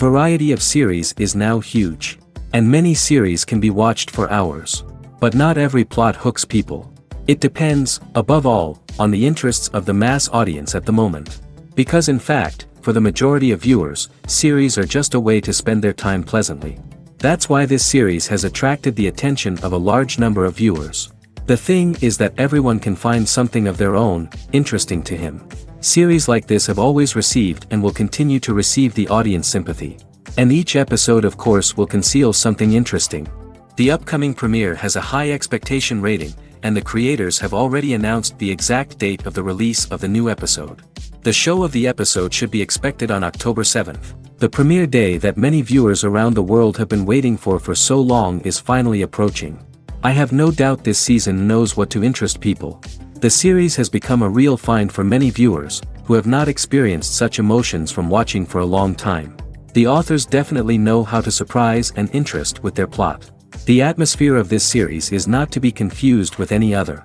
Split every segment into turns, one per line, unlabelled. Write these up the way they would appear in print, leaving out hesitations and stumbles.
variety of series is now huge. And many series can be watched for hours. But not every plot hooks people. It depends, above all, on the interests of the mass audience at the moment. Because in fact, for the majority of viewers, series are just a way to spend their time pleasantly. That's why this series has attracted the attention of a large number of viewers. The thing is that everyone can find something of their own, interesting to him. Series like this have always received and will continue to receive the audience sympathy. And each episode of course will conceal something interesting. The upcoming premiere has a high expectation rating, and the creators have already announced the exact date of the release of the new episode. The show of the episode should be expected on October 7th. The premiere day that many viewers around the world have been waiting for so long is finally approaching. I have no doubt this season knows what to interest people. The series has become a real find for many viewers, who have not experienced such emotions from watching for a long time. The authors definitely know how to surprise and interest with their plot. The atmosphere of this series is not to be confused with any other.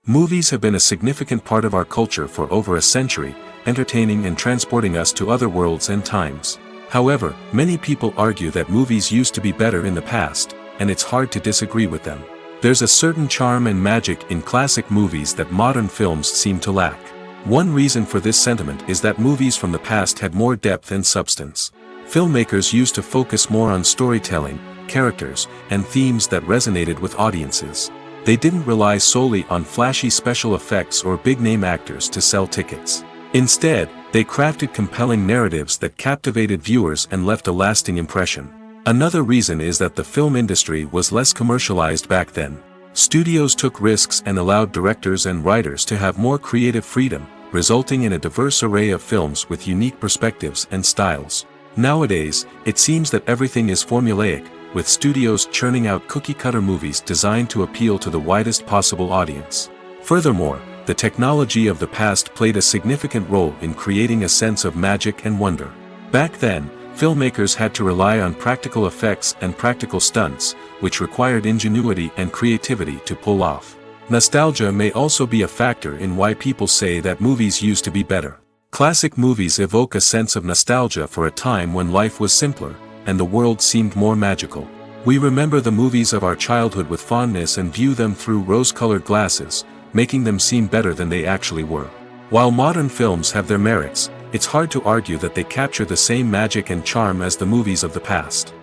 Movies have been a significant part of our culture for over a century, entertaining and transporting us to other worlds and times. However, many people argue that movies used to be better in the past, and it's hard to disagree with them. There's a certain charm and magic in classic movies that modern films seem to lack. One reason for this sentiment is that movies from the past had more depth and substance. Filmmakers used to focus more on storytelling, characters, and themes that resonated with audiences. They didn't rely solely on flashy special effects or big-name actors to sell tickets. Instead, they crafted compelling narratives that captivated viewers and left a lasting impression. Another reason is that the film industry was less commercialized back then. Studios took risks and allowed directors and writers to have more creative freedom, resulting in a diverse array of films with unique perspectives and styles. Nowadays, it seems that everything is formulaic, with studios churning out cookie-cutter movies designed to appeal to the widest possible audience. Furthermore, the technology of the past played a significant role in creating a sense of magic and wonder. Back then, filmmakers had to rely on practical effects and practical stunts, which required ingenuity and creativity to pull off. Nostalgia may also be a factor in why people say that movies used to be better. Classic movies evoke a sense of nostalgia for a time when life was simpler, and the world seemed more magical. We remember the movies of our childhood with fondness and view them through rose-colored glasses, making them seem better than they actually were. While modern films have their merits, it's hard to argue that they capture the same magic and charm as the movies of the past.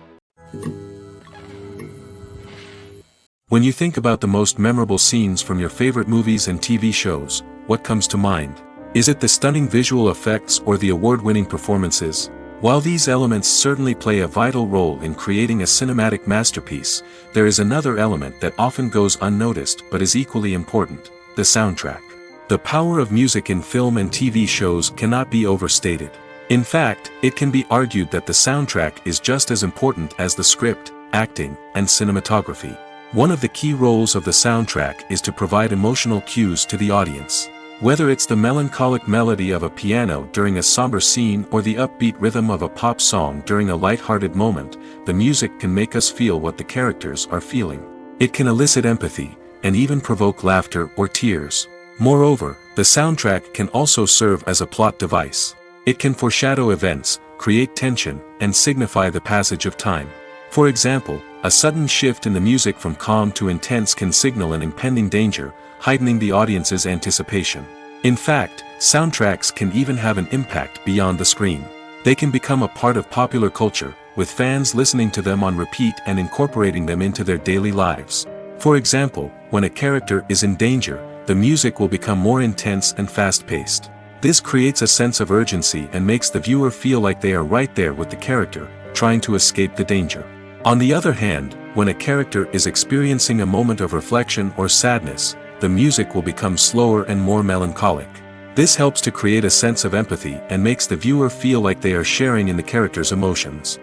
When you think about the most memorable scenes from your favorite movies and TV shows, what comes to mind? Is it the stunning visual effects or the award-winning performances? While these elements certainly play a vital role in creating a cinematic masterpiece, there is another element that often goes unnoticed but is equally important: the soundtrack. The power of music in film and TV shows cannot be overstated. In fact, it can be argued that the soundtrack is just as important as the script, acting, and cinematography. One of the key roles of the soundtrack is to provide emotional cues to the audience. Whether it's the melancholic melody of a piano during a somber scene or the upbeat rhythm of a pop song during a light-hearted moment, the music can make us feel what the characters are feeling. It can elicit empathy, and even provoke laughter or tears. Moreover, the soundtrack can also serve as a plot device. It can foreshadow events, create tension, and signify the passage of time. For example, a sudden shift in the music from calm to intense can signal an impending danger, heightening the audience's anticipation. In fact, soundtracks can even have an impact beyond the screen. They can become a part of popular culture, with fans listening to them on repeat and incorporating them into their daily lives. For example, when a character is in danger, the music will become more intense and fast-paced. This creates a sense of urgency and makes the viewer feel like they are right there with the character, trying to escape the danger. On the other hand, when a character is experiencing a moment of reflection or sadness, the music will become slower and more melancholic. This helps to create a sense of empathy and makes the viewer feel like they are sharing in the character's emotions.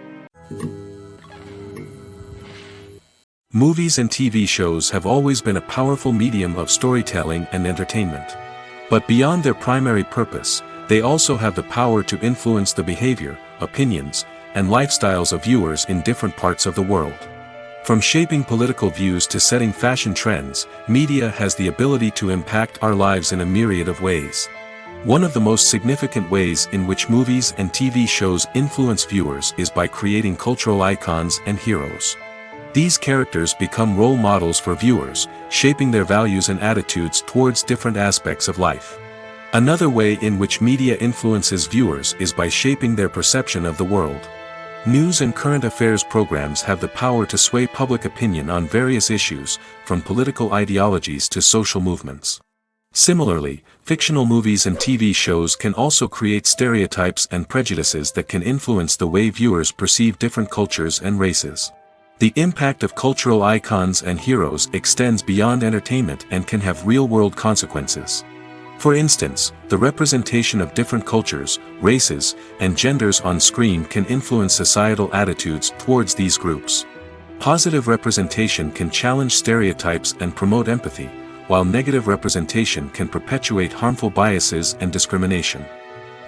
Movies and TV shows have always been a powerful medium of storytelling and entertainment. But beyond their primary purpose, they also have the power to influence the behavior, opinions, and lifestyles of viewers in different parts of the world. From shaping political views to setting fashion trends, media has the ability to impact our lives in a myriad of ways. One of the most significant ways in which movies and TV shows influence viewers is by creating cultural icons and heroes. These characters become role models for viewers, shaping their values and attitudes towards different aspects of life. Another way in which media influences viewers is by shaping their perception of the world. News and current affairs programs have the power to sway public opinion on various issues, from political ideologies to social movements. Similarly, fictional movies and TV shows can also create stereotypes and prejudices that can influence the way viewers perceive different cultures and races. The impact of cultural icons and heroes extends beyond entertainment and can have real-world consequences. For instance, the representation of different cultures, races, and genders on screen can influence societal attitudes towards these groups. Positive representation can challenge stereotypes and promote empathy, while negative representation can perpetuate harmful biases and discrimination.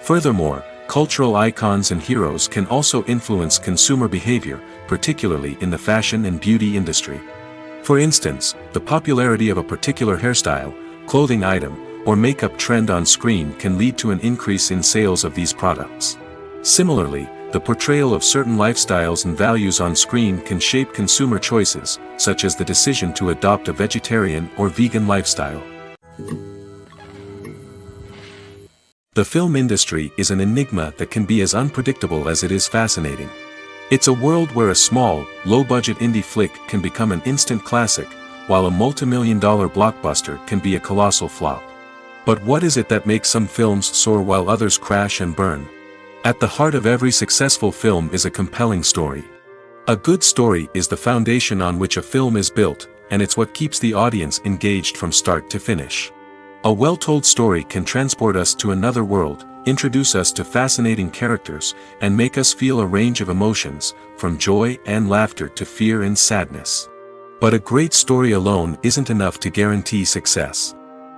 Furthermore, cultural icons and heroes can also influence consumer behavior, particularly in the fashion and beauty industry. For instance, the popularity of a particular hairstyle, clothing item, or makeup trend on screen can lead to an increase in sales of these products. Similarly, the portrayal of certain lifestyles and values on screen can shape consumer choices, such as the decision to adopt a vegetarian or vegan lifestyle. The film industry is an enigma that can be as unpredictable as it is fascinating. It's a world where a small, low-budget indie flick can become an instant classic, while a multi-million-dollar blockbuster can be a colossal flop. But what is it that makes some films soar while others crash and burn? At the heart of every successful film is a compelling story. A good story is the foundation on which a film is built, and it's what keeps the audience engaged from start to finish. A well-told story can transport us to another world, introduce us to fascinating characters, and make us feel a range of emotions, from joy and laughter to fear and sadness. But a great story alone isn't enough to guarantee success.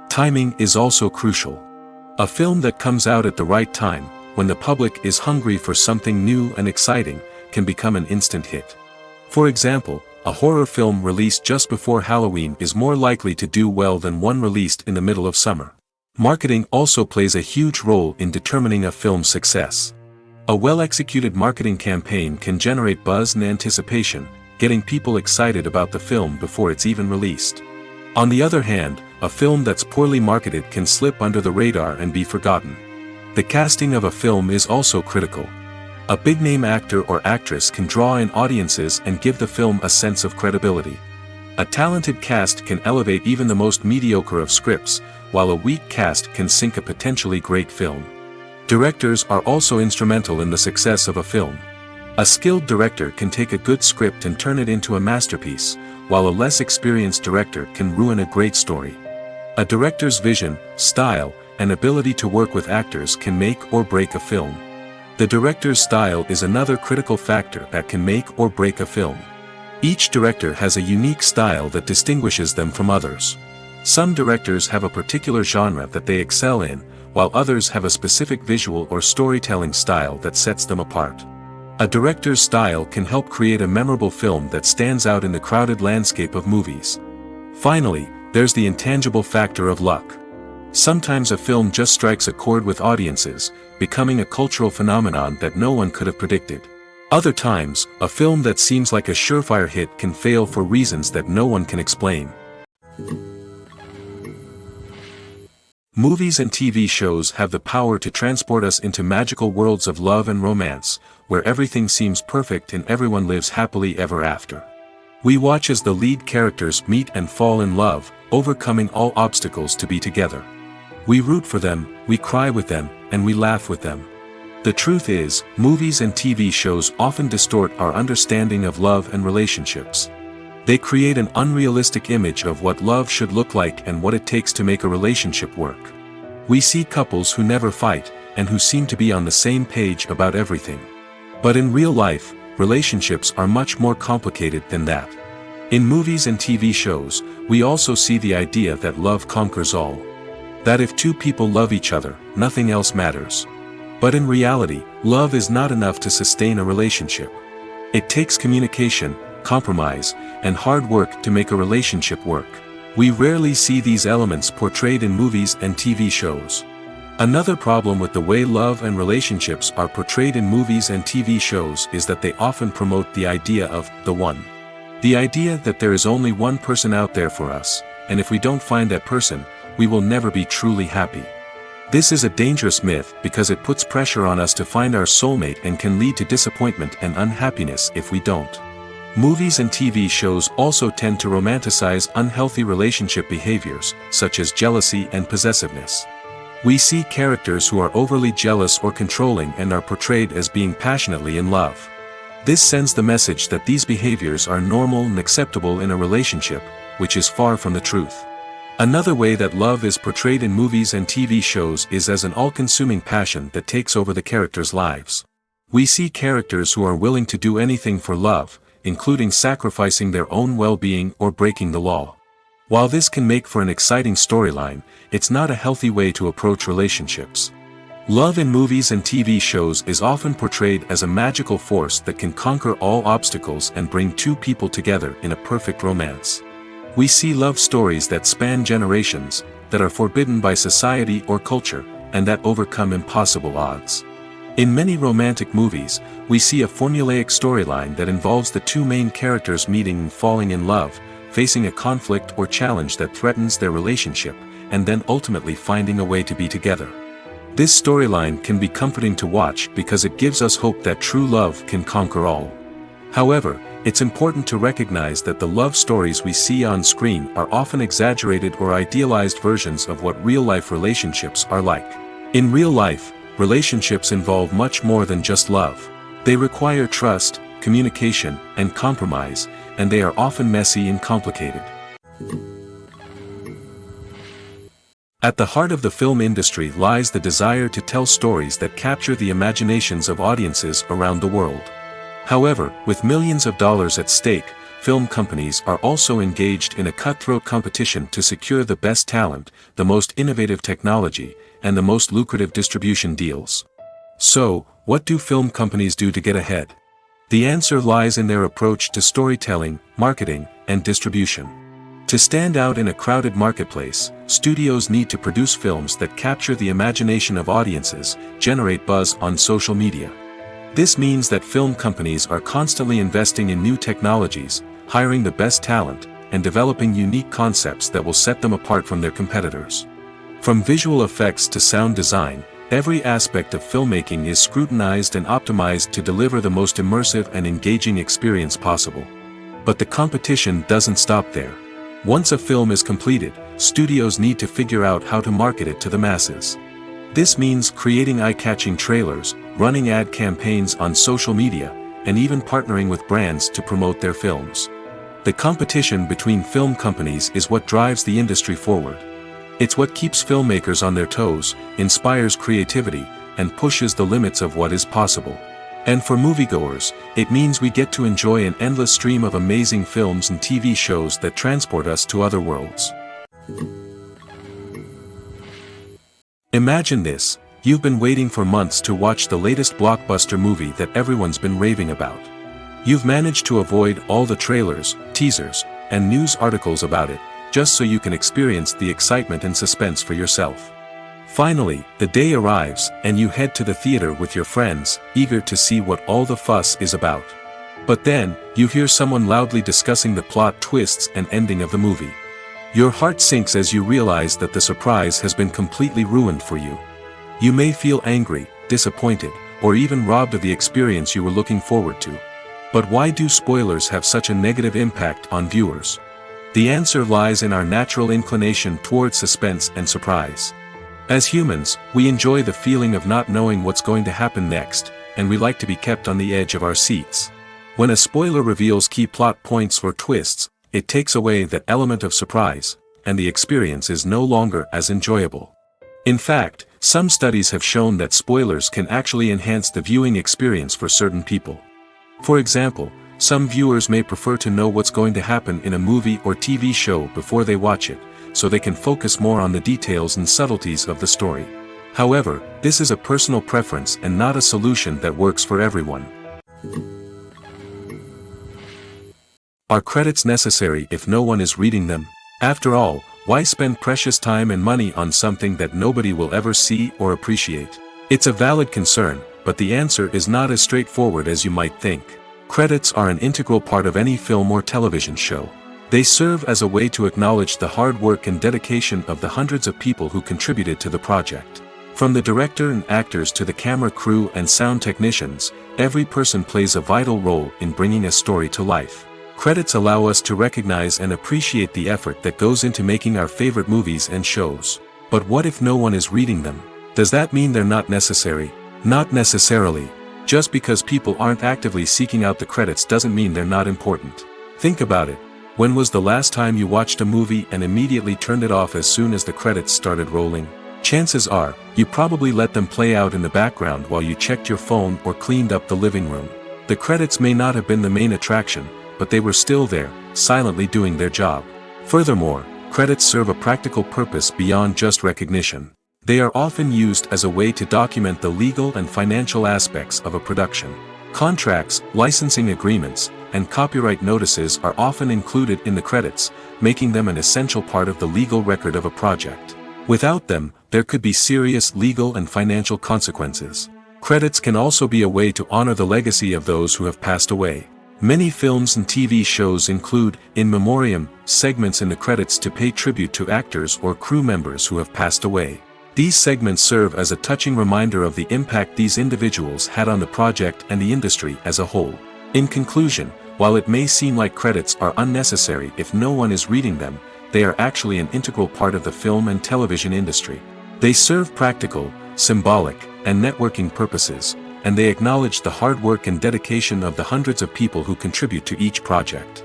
Timing is also crucial. A film that comes out at the right time, when the public is hungry for something new and exciting, can become an instant hit. For example, a horror film released just before Halloween is more likely to do well than one released in the middle of summer. Marketing also plays a huge role in determining a film's success. A well-executed marketing campaign can generate buzz and anticipation, getting people excited about the film before it's even released. On the other hand, a film that's poorly marketed can slip under the radar and be forgotten. The casting of a film is also critical. A big-name actor or actress can draw in audiences and give the film a sense of credibility. A talented cast can elevate even the most mediocre of scripts, while a weak cast can sink a potentially great film. Directors are also instrumental in the success of a film. A skilled director can take a good script and turn it into a masterpiece, while a less experienced director can ruin a great story. A director's vision, style, and ability to work with actors can make or break a film. The director's style is another critical factor that can make or break a film. Each director has a unique style that distinguishes them from others. Some directors have a particular genre that they excel in, while others have a specific visual or storytelling style that sets them apart. A director's style can help create a memorable film that stands out in the crowded landscape of movies. Finally, there's the intangible factor of luck. Sometimes a film just strikes a chord with audiences, becoming a cultural phenomenon that no one could have predicted. Other times, a film that seems like a surefire hit can fail for reasons that no one can explain. Movies and TV shows have the power to transport us into magical worlds of love and romance, where everything seems perfect and everyone lives happily ever after. We watch as the lead characters meet and fall in love, overcoming all obstacles to be together. We root for them, we cry with them, and we laugh with them. The truth is, movies and TV shows often distort our understanding of love and relationships. They create an unrealistic image of what love should look like and what it takes to make a relationship work. We see couples who never fight, and who seem to be on the same page about everything. But in real life, relationships are much more complicated than that. In movies and TV shows, we also see the idea that love conquers all. That if two people love each other, nothing else matters. But in reality, love is not enough to sustain a relationship. It takes communication, compromise, and hard work to make a relationship work. We rarely see these elements portrayed in movies and TV shows. Another problem with the way love and relationships are portrayed in movies and TV shows is that they often promote the idea of the one. The idea that there is only one person out there for us, and if we don't find that person, we will never be truly happy. This is a dangerous myth because it puts pressure on us to find our soulmate and can lead to disappointment and unhappiness if we don't. Movies and TV shows also tend to romanticize unhealthy relationship behaviors, such as jealousy and possessiveness. We see characters who are overly jealous or controlling and are portrayed as being passionately in love. This sends the message that these behaviors are normal and acceptable in a relationship, which is far from the truth. Another way that love is portrayed in movies and TV shows is as an all-consuming passion that takes over the characters' lives. We see characters who are willing to do anything for love, including sacrificing their own well-being or breaking the law. While this can make for an exciting storyline, it's not a healthy way to approach relationships. Love in movies and TV shows is often portrayed as a magical force that can conquer all obstacles and bring two people together in a perfect romance. We see love stories that span generations, that are forbidden by society or culture, and that overcome impossible odds. In many romantic movies, we see a formulaic storyline that involves the two main characters meeting and falling in love, facing a conflict or challenge that threatens their relationship, and then ultimately finding a way to be together. This storyline can be comforting to watch because it gives us hope that true love can conquer all. However, it's important to recognize that the love stories we see on screen are often exaggerated or idealized versions of what real-life relationships are like. In real life, relationships involve much more than just love. They require trust, communication, and compromise, and they are often messy and complicated. At the heart of the film industry lies the desire to tell stories that capture the imaginations of audiences around the world. However, with millions of dollars at stake, film companies are also engaged in a cutthroat competition to secure the best talent, the most innovative technology, and the most lucrative distribution deals. So, what do film companies do to get ahead? The answer lies in their approach to storytelling, marketing, and distribution. To stand out in a crowded marketplace, studios need to produce films that capture the imagination of audiences, generate buzz on social media. This means that film companies are constantly investing in new technologies, hiring the best talent, and developing unique concepts that will set them apart from their competitors. From visual effects to sound design, every aspect of filmmaking is scrutinized and optimized to deliver the most immersive and engaging experience possible. But the competition doesn't stop there. Once a film is completed, studios need to figure out how to market it to the masses. This means creating eye-catching trailers, running ad campaigns on social media, and even partnering with brands to promote their films. The competition between film companies is what drives the industry forward. It's what keeps filmmakers on their toes, inspires creativity, and pushes the limits of what is possible. And for moviegoers, it means we get to enjoy an endless stream of amazing films and TV shows that transport us to other worlds. Imagine this: you've been waiting for months to watch the latest blockbuster movie that everyone's been raving about. You've managed to avoid all the trailers, teasers, and news articles about it, just so you can experience the excitement and suspense for yourself. Finally, the day arrives, and you head to the theater with your friends, eager to see what all the fuss is about. But then, you hear someone loudly discussing the plot twists and ending of the movie. Your heart sinks as you realize that the surprise has been completely ruined for you. You may feel angry, disappointed, or even robbed of the experience you were looking forward to. But why do spoilers have such a negative impact on viewers? The answer lies in our natural inclination toward suspense and surprise. As humans, we enjoy the feeling of not knowing what's going to happen next, and we like to be kept on the edge of our seats. When a spoiler reveals key plot points or twists, it takes away that element of surprise, and the experience is no longer as enjoyable. In fact, some studies have shown that spoilers can actually enhance the viewing experience for certain people. For example, some viewers may prefer to know what's going to happen in a movie or TV show before they watch it, so they can focus more on the details and subtleties of the story. However, this is a personal preference and not a solution that works for everyone. Are credits necessary if no one is reading them? After all, Why spend precious time and money on something that nobody will ever see or appreciate? It's a valid concern, but the answer is not as straightforward as you might think. Credits are an integral part of any film or television show. They serve as a way to acknowledge the hard work and dedication of the hundreds of people who contributed to the project. From the director and actors to the camera crew and sound technicians, every person plays a vital role in bringing a story to life. Credits allow us to recognize and appreciate the effort that goes into making our favorite movies and shows. But what if no one is reading them? Does that mean they're not necessary? Not necessarily. Just because people aren't actively seeking out the credits doesn't mean they're not important. Think about it. When was the last time you watched a movie and immediately turned it off as soon as the credits started rolling? Chances are, you probably let them play out in the background while you checked your phone or cleaned up the living room. The credits may not have been the main attraction, but they were still there, silently doing their job. Furthermore, credits serve a practical purpose beyond just recognition. They are often used as a way to document the legal and financial aspects of a production. Contracts, licensing agreements, and copyright notices are often included in the credits, making them an essential part of the legal record of a project. Without them, there could be serious legal and financial consequences. Credits can also be a way to honor the legacy of those who have passed away. Many films and TV shows include in memoriam segments in the credits to pay tribute to actors or crew members who have passed away. These segments serve as a touching reminder of the impact these individuals had on the project and the industry as a whole. In conclusion, while it may seem like credits are unnecessary if no one is reading them, they are actually an integral part of the film and television industry. They serve practical, symbolic, and networking purposes, and they acknowledge the hard work and dedication of the hundreds of people who contribute to each project.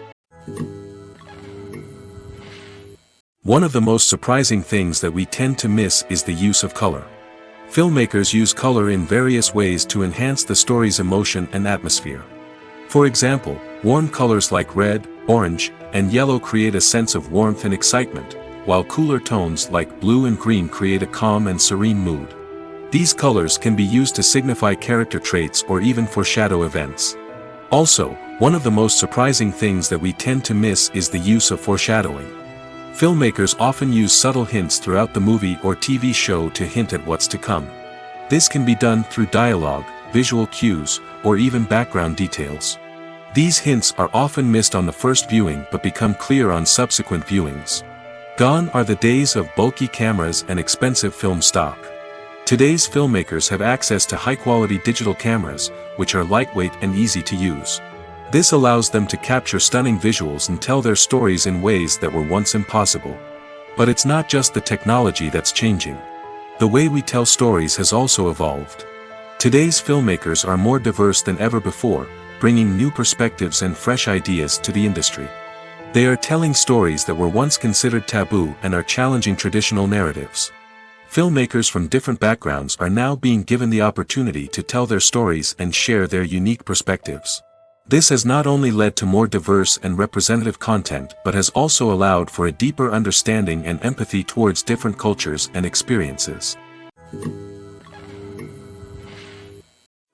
One of the most surprising things that we tend to miss is the use of color. Filmmakers use color in various ways to enhance the story's emotion and atmosphere. For example, warm colors like red, orange, and yellow create a sense of warmth and excitement, while cooler tones like blue and green create a calm and serene mood. These colors can be used to signify character traits or even foreshadow events. Also, one of the most surprising things that we tend to miss is the use of foreshadowing. Filmmakers often use subtle hints throughout the movie or TV show to hint at what's to come. This can be done through dialogue, visual cues, or even background details. These hints are often missed on the first viewing but become clear on subsequent viewings. Gone are the days of bulky cameras and expensive film stock. Today's filmmakers have access to high-quality digital cameras, which are lightweight and easy to use. This allows them to capture stunning visuals and tell their stories in ways that were once impossible. But it's not just the technology that's changing. The way we tell stories has also evolved. Today's filmmakers are more diverse than ever before, bringing new perspectives and fresh ideas to the industry. They are telling stories that were once considered taboo and are challenging traditional narratives. Filmmakers from different backgrounds are now being given the opportunity to tell their stories and share their unique perspectives. This has not only led to more diverse and representative content but has also allowed for a deeper understanding and empathy towards different cultures and experiences.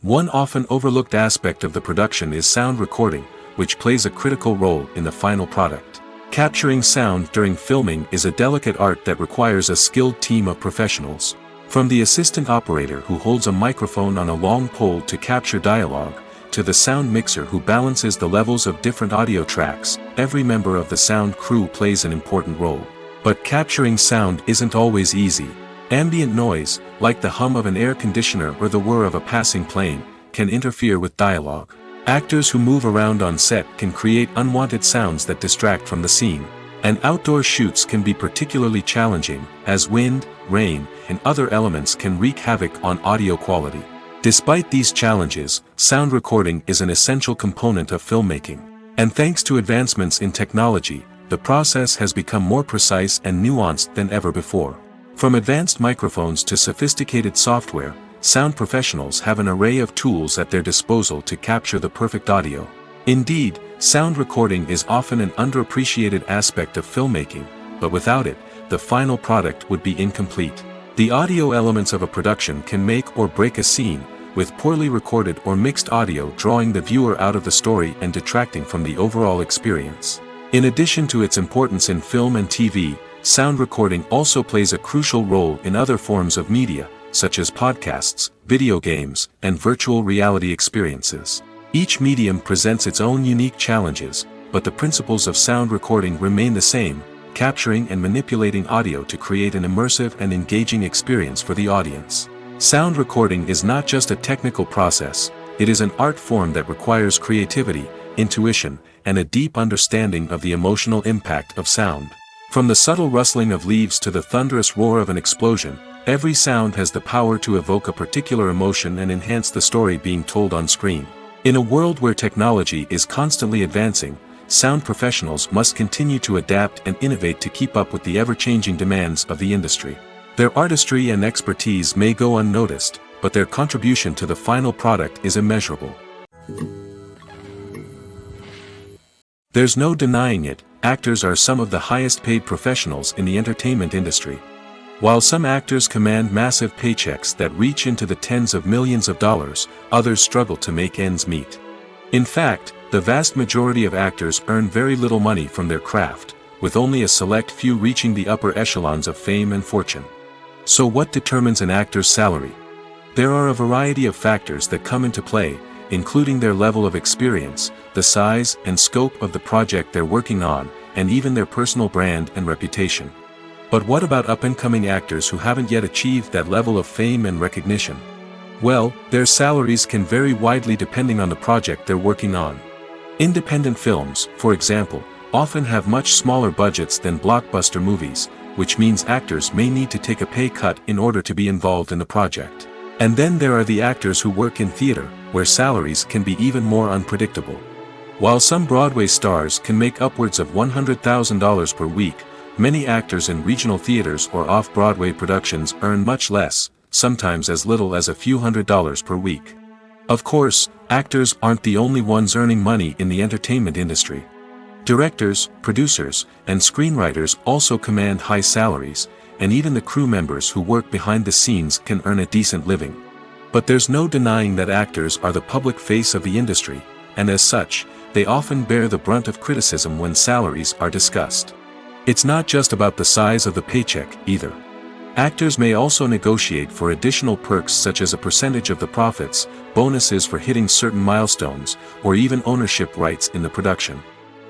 One often overlooked aspect of the production is sound recording, which plays a critical role in the final product. Capturing sound during filming is a delicate art that requires a skilled team of professionals. From the assistant operator who holds a microphone on a long pole to capture dialogue, to the sound mixer who balances the levels of different audio tracks, every member of the sound crew plays an important role. But capturing sound isn't always easy. Ambient noise, like the hum of an air conditioner or the whir of a passing plane, can interfere with dialogue. Actors who move around on set can create unwanted sounds that distract from the scene. And outdoor shoots can be particularly challenging, as wind, rain, and other elements can wreak havoc on audio quality. Despite these challenges, sound recording is an essential component of filmmaking. And thanks to advancements in technology, the process has become more precise and nuanced than ever before. From advanced microphones to sophisticated software, sound professionals have an array of tools at their disposal to capture the perfect audio. Indeed, sound recording is often an underappreciated aspect of filmmaking, but without it, the final product would be incomplete. The audio elements of a production can make or break a scene, with poorly recorded or mixed audio drawing the viewer out of the story and detracting from the overall experience. In addition to its importance in film and TV, sound recording also plays a crucial role in other forms of media, such as podcasts, video games, and virtual reality experiences. Each medium presents its own unique challenges, but the principles of sound recording remain the same, capturing and manipulating audio to create an immersive and engaging experience for the audience. Sound recording is not just a technical process, it is an art form that requires creativity, intuition, and a deep understanding of the emotional impact of sound. From the subtle rustling of leaves to the thunderous roar of an explosion, every sound has the power to evoke a particular emotion and enhance the story being told on screen. In a world where technology is constantly advancing, sound professionals must continue to adapt and innovate to keep up with the ever-changing demands of the industry. Their artistry and expertise may go unnoticed, but their contribution to the final product is immeasurable. There's no denying it, actors are some of the highest-paid professionals in the entertainment industry. While some actors command massive paychecks that reach into the tens of millions of dollars, others struggle to make ends meet. In fact, the vast majority of actors earn very little money from their craft, with only a select few reaching the upper echelons of fame and fortune. So what determines an actor's salary? There are a variety of factors that come into play, including their level of experience, the size and scope of the project they're working on, and even their personal brand and reputation. But what about up-and-coming actors who haven't yet achieved that level of fame and recognition? Well, their salaries can vary widely depending on the project they're working on. Independent films, for example, often have much smaller budgets than blockbuster movies, which means actors may need to take a pay cut in order to be involved in the project. And then there are the actors who work in theater, where salaries can be even more unpredictable. While some Broadway stars can make upwards of $100,000 per week, many actors in regional theaters or off-Broadway productions earn much less, sometimes as little as a few $100s per week. Of course, actors aren't the only ones earning money in the entertainment industry. Directors, producers, and screenwriters also command high salaries, and even the crew members who work behind the scenes can earn a decent living. But there's no denying that actors are the public face of the industry, and as such, they often bear the brunt of criticism when salaries are discussed. It's not just about the size of the paycheck, either. Actors may also negotiate for additional perks such as a percentage of the profits, bonuses for hitting certain milestones, or even ownership rights in the production.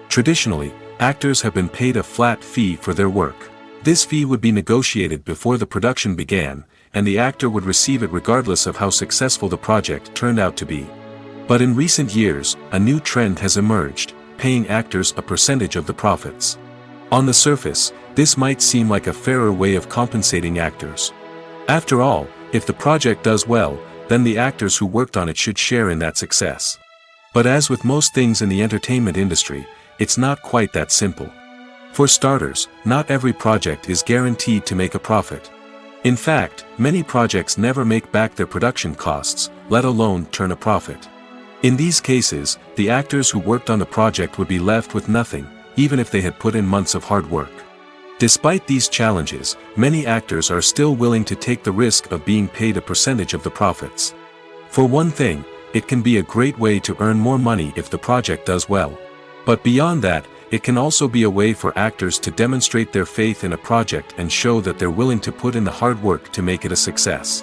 Traditionally, actors have been paid a flat fee for their work. This fee would be negotiated before the production began, and the actor would receive it regardless of how successful the project turned out to be. But in recent years, a new trend has emerged, paying actors a percentage of the profits. On the surface, this might seem like a fairer way of compensating actors. After all, if the project does well, then the actors who worked on it should share in that success. But as with most things in the entertainment industry, it's not quite that simple. For starters, not every project is guaranteed to make a profit. In fact, many projects never make back their production costs, let alone turn a profit. In these cases, the actors who worked on the project would be left with nothing, even if they had put in months of hard work. Despite these challenges, many actors are still willing to take the risk of being paid a percentage of the profits. For one thing, it can be a great way to earn more money if the project does well. But beyond that, it can also be a way for actors to demonstrate their faith in a project and show that they're willing to put in the hard work to make it a success.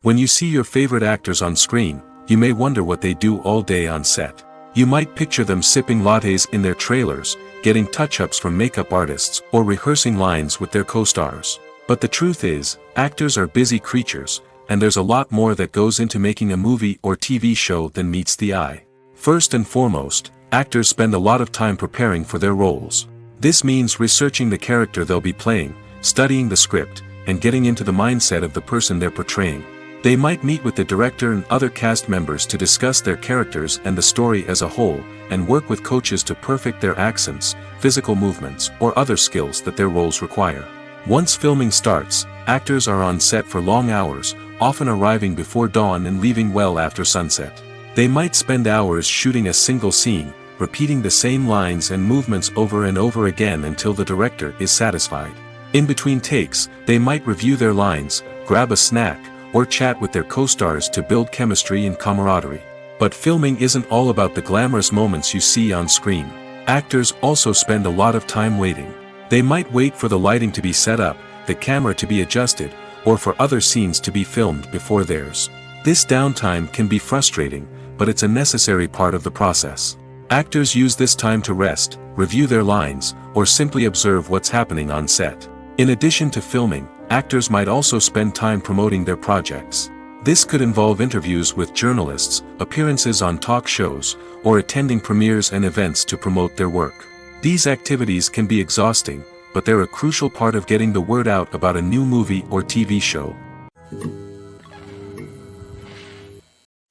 When you see your favorite actors on screen, you may wonder what they do all day on set. You might picture them sipping lattes in their trailers, getting touch-ups from makeup artists, or rehearsing lines with their co-stars. But the truth is, actors are busy creatures, and there's a lot more that goes into making a movie or TV show than meets the eye. First and foremost, actors spend a lot of time preparing for their roles. This means researching the character they'll be playing, studying the script, and getting into the mindset of the person they're portraying. They might meet with the director and other cast members to discuss their characters and the story as a whole, and work with coaches to perfect their accents, physical movements, or other skills that their roles require. Once filming starts, actors are on set for long hours, often arriving before dawn and leaving well after sunset. They might spend hours shooting a single scene, repeating the same lines and movements over and over again until the director is satisfied. In between takes, they might review their lines, grab a snack, or chat with their co-stars to build chemistry and camaraderie. But filming isn't all about the glamorous moments you see on screen. Actors also spend a lot of time waiting. They might wait for the lighting to be set up, the camera to be adjusted, or for other scenes to be filmed before theirs. This downtime can be frustrating, but it's a necessary part of the process. Actors use this time to rest, review their lines, or simply observe what's happening on set. In addition to filming, actors might also spend time promoting their projects. This could involve interviews with journalists, appearances on talk shows, or attending premieres and events to promote their work. These activities can be exhausting, but they're a crucial part of getting the word out about a new movie or TV show.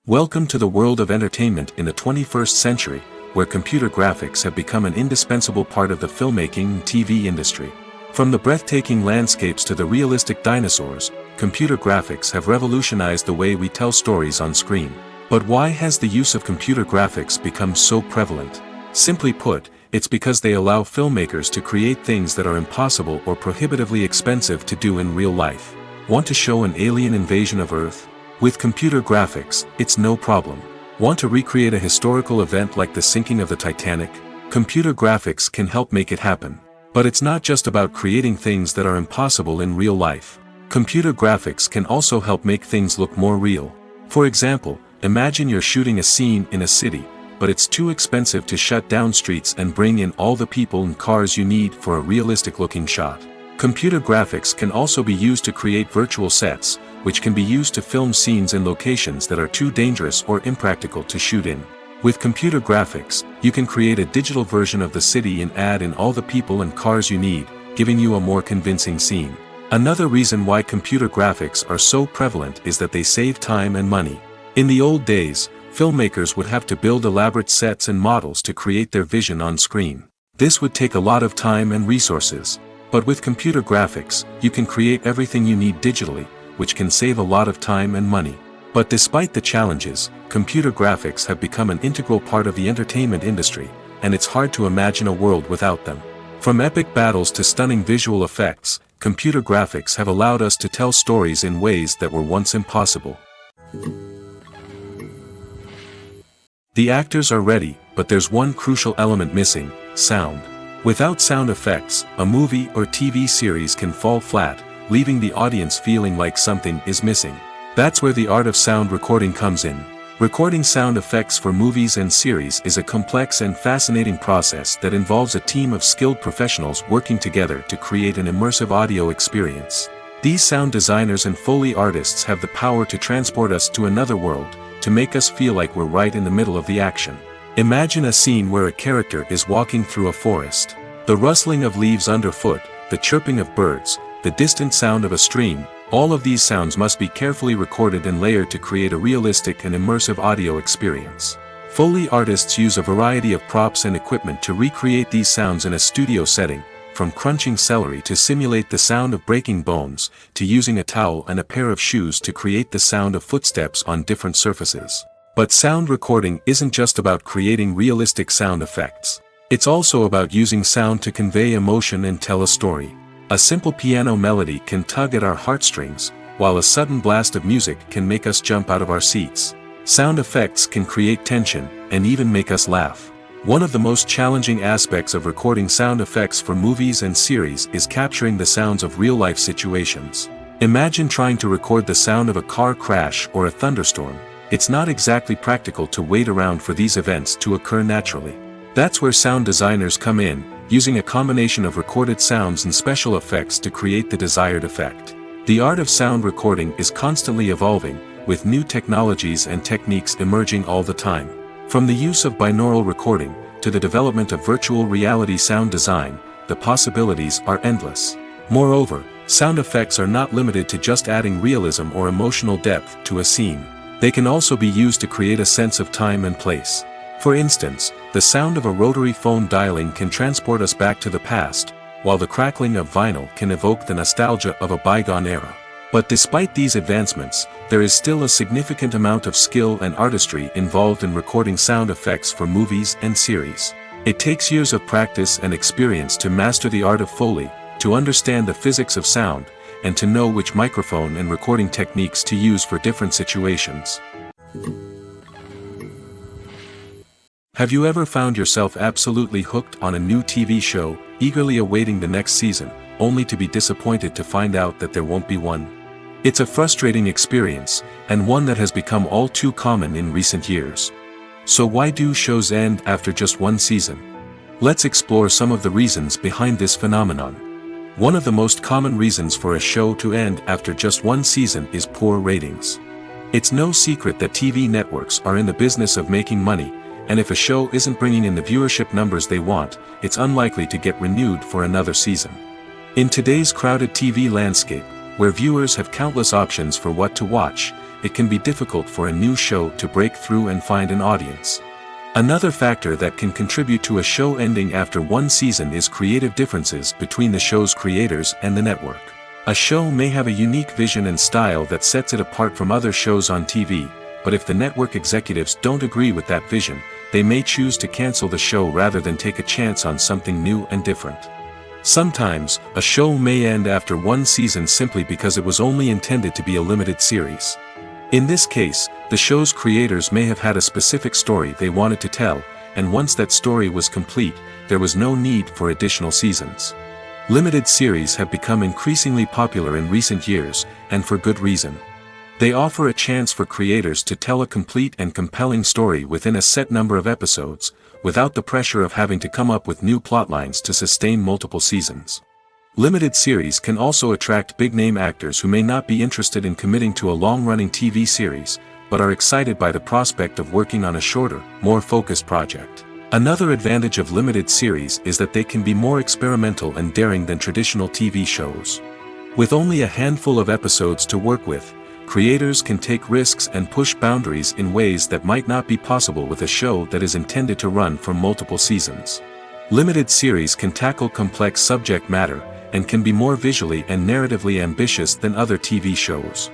Welcome to the world of entertainment in the 21st century, where computer graphics have become an indispensable part of the filmmaking and TV industry. From the breathtaking landscapes to the realistic dinosaurs, computer graphics have revolutionized the way we tell stories on screen. But why has the use of computer graphics become so prevalent? Simply put, it's because they allow filmmakers to create things that are impossible or prohibitively expensive to do in real life. Want to show an alien invasion of Earth? With computer graphics, it's no problem. Want to recreate a historical event like the sinking of the Titanic? Computer graphics can help make it happen. But it's not just about creating things that are impossible in real life. Computer graphics can also help make things look more real. For example, imagine you're shooting a scene in a city, but it's too expensive to shut down streets and bring in all the people and cars you need for a realistic-looking shot. Computer graphics can also be used to create virtual sets, which can be used to film scenes in locations that are too dangerous or impractical to shoot in. With computer graphics, you can create a digital version of the city and add in all the people and cars you need, giving you a more convincing scene. Another reason why computer graphics are so prevalent is that they save time and money. In the old days, filmmakers would have to build elaborate sets and models to create their vision on screen. This would take a lot of time and resources. But with computer graphics, you can create everything you need digitally, which can save a lot of time and money. But despite the challenges, computer graphics have become an integral part of the entertainment industry, and it's hard to imagine a world without them. From epic battles to stunning visual effects, computer graphics have allowed us to tell stories in ways that were once impossible. The actors are ready, but there's one crucial element missing: sound. Without sound effects, a movie or TV series can fall flat, leaving the audience feeling like something is missing. That's where the art of sound recording comes in. Recording sound effects for movies and series is a complex and fascinating process that involves a team of skilled professionals working together to create an immersive audio experience. These sound designers and Foley artists have the power to transport us to another world, to make us feel like we're right in the middle of the action. Imagine a scene where a character is walking through a forest. The rustling of leaves underfoot, the chirping of birds, the distant sound of a stream, all of these sounds must be carefully recorded and layered to create a realistic and immersive audio experience. Foley artists use a variety of props and equipment to recreate these sounds in a studio setting, from crunching celery to simulate the sound of breaking bones, to using a towel and a pair of shoes to create the sound of footsteps on different surfaces. But sound recording isn't just about creating realistic sound effects. It's also about using sound to convey emotion and tell a story. A simple piano melody can tug at our heartstrings, while a sudden blast of music can make us jump out of our seats. Sound effects can create tension, and even make us laugh. One of the most challenging aspects of recording sound effects for movies and series is capturing the sounds of real-life situations. Imagine trying to record the sound of a car crash or a thunderstorm. It's not exactly practical to wait around for these events to occur naturally. That's where sound designers come in, using a combination of recorded sounds and special effects to create the desired effect. The art of sound recording is constantly evolving, with new technologies and techniques emerging all the time. From the use of binaural recording, to the development of virtual reality sound design, the possibilities are endless. Moreover, sound effects are not limited to just adding realism or emotional depth to a scene. They can also be used to create a sense of time and place. For instance, the sound of a rotary phone dialing can transport us back to the past, while the crackling of vinyl can evoke the nostalgia of a bygone era. But despite these advancements, there is still a significant amount of skill and artistry involved in recording sound effects for movies and series. It takes years of practice and experience to master the art of Foley, to understand the physics of sound, and to know which microphone and recording techniques to use for different situations. Have you ever found yourself absolutely hooked on a new TV show, eagerly awaiting the next season, only to be disappointed to find out that there won't be one? It's a frustrating experience, and one that has become all too common in recent years. So why do shows end after just one season? Let's explore some of the reasons behind this phenomenon. One of the most common reasons for a show to end after just one season is poor ratings. It's no secret that TV networks are in the business of making money, and if a show isn't bringing in the viewership numbers they want, it's unlikely to get renewed for another season. In today's crowded TV landscape, where viewers have countless options for what to watch, it can be difficult for a new show to break through and find an audience. Another factor that can contribute to a show ending after one season is creative differences between the show's creators and the network. A show may have a unique vision and style that sets it apart from other shows on TV, but if the network executives don't agree with that vision, they may choose to cancel the show rather than take a chance on something new and different. Sometimes, a show may end after one season simply because it was only intended to be a limited series. In this case, the show's creators may have had a specific story they wanted to tell, and once that story was complete, there was no need for additional seasons. Limited series have become increasingly popular in recent years, and for good reason. They offer a chance for creators to tell a complete and compelling story within a set number of episodes, without the pressure of having to come up with new plotlines to sustain multiple seasons. Limited series can also attract big-name actors who may not be interested in committing to a long-running TV series, but are excited by the prospect of working on a shorter, more focused project. Another advantage of limited series is that they can be more experimental and daring than traditional TV shows. With only a handful of episodes to work with, creators can take risks and push boundaries in ways that might not be possible with a show that is intended to run for multiple seasons. Limited series can tackle complex subject matter, and can be more visually and narratively ambitious than other TV shows.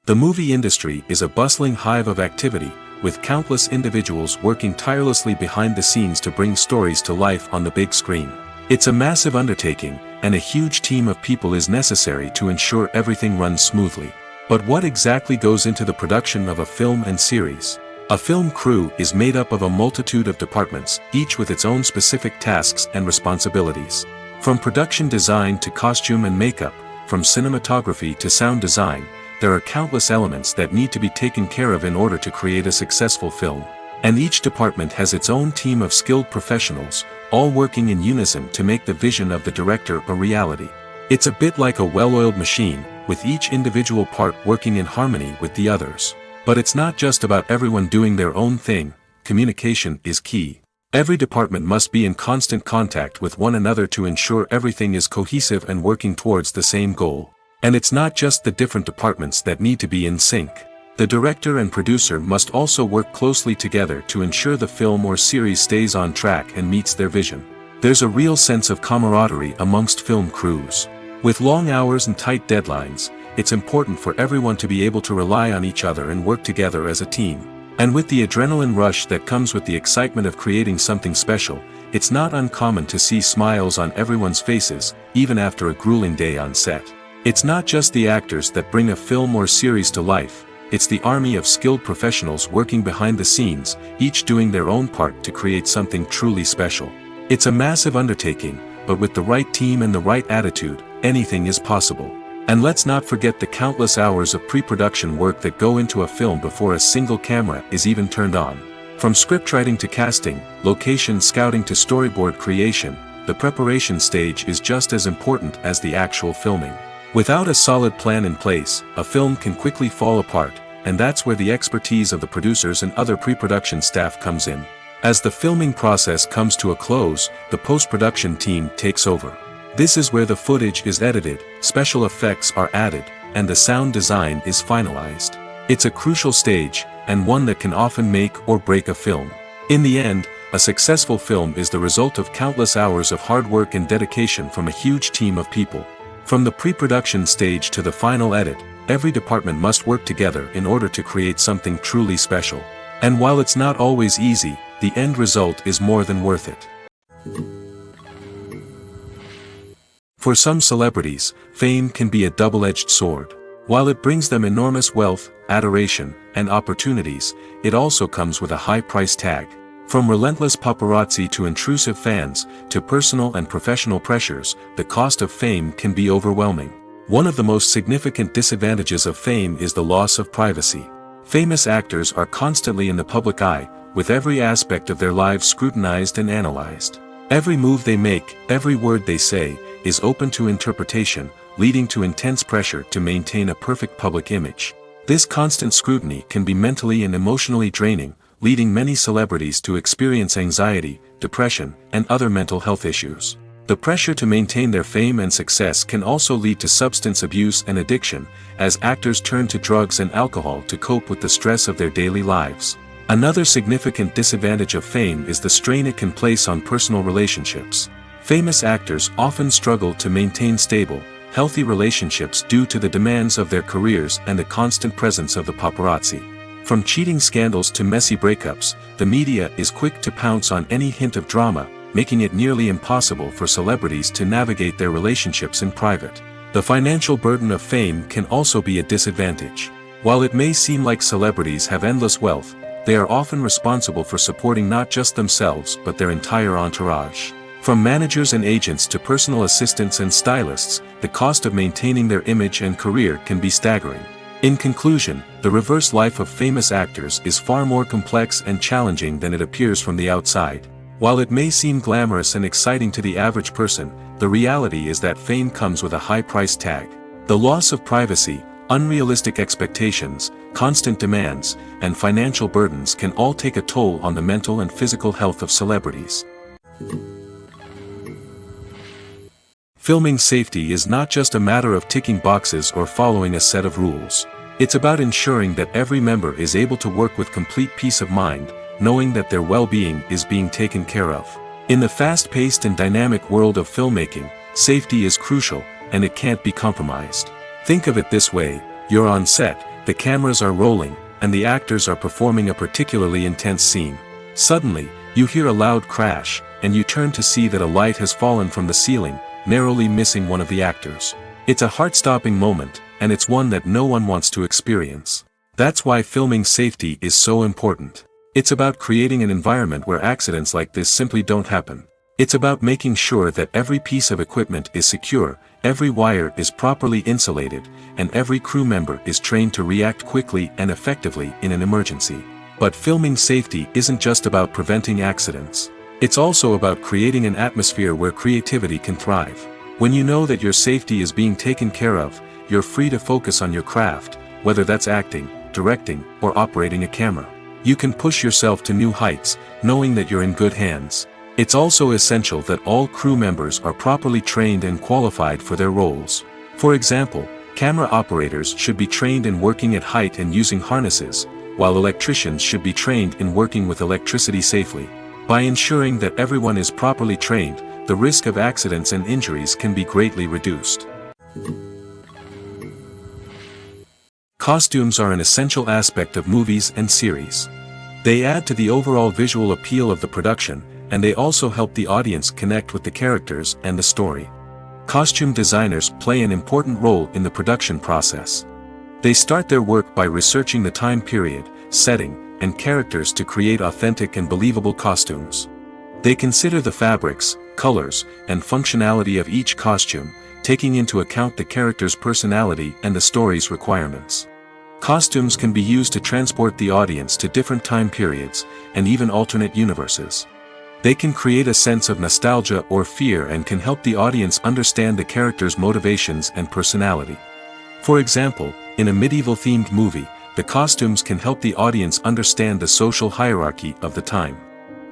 The movie industry is a bustling hive of activity, with countless individuals working tirelessly behind the scenes to bring stories to life on the big screen. It's a massive undertaking, and a huge team of people is necessary to ensure everything runs smoothly. But what exactly goes into the production of a film and series? A film crew is made up of a multitude of departments, each with its own specific tasks and responsibilities. From production design to costume and makeup, from cinematography to sound design, there are countless elements that need to be taken care of in order to create a successful film. And each department has its own team of skilled professionals, all working in unison to make the vision of the director a reality. It's a bit like a well-oiled machine, with each individual part working in harmony with the others. But it's not just about everyone doing their own thing. Communication is key. Every department must be in constant contact with one another to ensure everything is cohesive and working towards the same goal. And it's not just the different departments that need to be in sync. The director and producer must also work closely together to ensure the film or series stays on track and meets their vision. There's a real sense of camaraderie amongst film crews. With long hours and tight deadlines, it's important for everyone to be able to rely on each other and work together as a team. And with the adrenaline rush that comes with the excitement of creating something special, it's not uncommon to see smiles on everyone's faces, even after a grueling day on set. It's not just the actors that bring a film or series to life, it's the army of skilled professionals working behind the scenes, each doing their own part to create something truly special. It's a massive undertaking, but with the right team and the right attitude, anything is possible. And let's not forget the countless hours of pre-production work that go into a film before a single camera is even turned on. From scriptwriting to casting, location scouting to storyboard creation, the preparation stage is just as important as the actual filming. Without a solid plan in place, a film can quickly fall apart, and that's where the expertise of the producers and other pre-production staff comes in. As the filming process comes to a close, the post-production team takes over. This is where the footage is edited, special effects are added, and the sound design is finalized. It's a crucial stage, and one that can often make or break a film. In the end, a successful film is the result of countless hours of hard work and dedication from a huge team of people. From the pre-production stage to the final edit, every department must work together in order to create something truly special. And while it's not always easy, the end result is more than worth it. For some celebrities, fame can be a double-edged sword. While it brings them enormous wealth, adoration, and opportunities, it also comes with a high price tag. From relentless paparazzi to intrusive fans, to personal and professional pressures, the cost of fame can be overwhelming. One of the most significant disadvantages of fame is the loss of privacy. Famous actors are constantly in the public eye, with every aspect of their lives scrutinized and analyzed. Every move they make, every word they say, is open to interpretation, leading to intense pressure to maintain a perfect public image. This constant scrutiny can be mentally and emotionally draining, leading many celebrities to experience anxiety, depression, and other mental health issues. The pressure to maintain their fame and success can also lead to substance abuse and addiction, as actors turn to drugs and alcohol to cope with the stress of their daily lives. Another significant disadvantage of fame is the strain it can place on personal relationships. Famous actors often struggle to maintain stable, healthy relationships due to the demands of their careers and the constant presence of the paparazzi. From cheating scandals to messy breakups, the media is quick to pounce on any hint of drama, making it nearly impossible for celebrities to navigate their relationships in private. The financial burden of fame can also be a disadvantage. While it may seem like celebrities have endless wealth, they are often responsible for supporting not just themselves but their entire entourage. From managers and agents to personal assistants and stylists, the cost of maintaining their image and career can be staggering. In conclusion, the reverse life of famous actors is far more complex and challenging than it appears from the outside. While it may seem glamorous and exciting to the average person, the reality is that fame comes with a high price tag. The loss of privacy, unrealistic expectations, constant demands, and financial burdens can all take a toll on the mental and physical health of celebrities. Filming safety is not just a matter of ticking boxes or following a set of rules. It's about ensuring that every member is able to work with complete peace of mind, knowing that their well-being is being taken care of. In the fast-paced and dynamic world of filmmaking, safety is crucial, and it can't be compromised. Think of it this way: you're on set, the cameras are rolling, and the actors are performing a particularly intense scene. Suddenly, you hear a loud crash, and you turn to see that a light has fallen from the ceiling, narrowly missing one of the actors. It's a heart-stopping moment, and it's one that no one wants to experience. That's why filming safety is so important. It's about creating an environment where accidents like this simply don't happen. It's about making sure that every piece of equipment is secure, every wire is properly insulated, and every crew member is trained to react quickly and effectively in an emergency. But filming safety isn't just about preventing accidents. It's also about creating an atmosphere where creativity can thrive. When you know that your safety is being taken care of, you're free to focus on your craft, whether that's acting, directing, or operating a camera. You can push yourself to new heights, knowing that you're in good hands. It's also essential that all crew members are properly trained and qualified for their roles. For example, camera operators should be trained in working at height and using harnesses, while electricians should be trained in working with electricity safely. By ensuring that everyone is properly trained, the risk of accidents and injuries can be greatly reduced. Costumes are an essential aspect of movies and series. They add to the overall visual appeal of the production, and they also help the audience connect with the characters and the story. Costume designers play an important role in the production process. They start their work by researching the time period, setting, and characters to create authentic and believable costumes. They consider the fabrics, colors, and functionality of each costume, taking into account the character's personality and the story's requirements. Costumes can be used to transport the audience to different time periods, and even alternate universes. They can create a sense of nostalgia or fear and can help the audience understand the character's motivations and personality. For example, in a medieval-themed movie, the costumes can help the audience understand the social hierarchy of the time.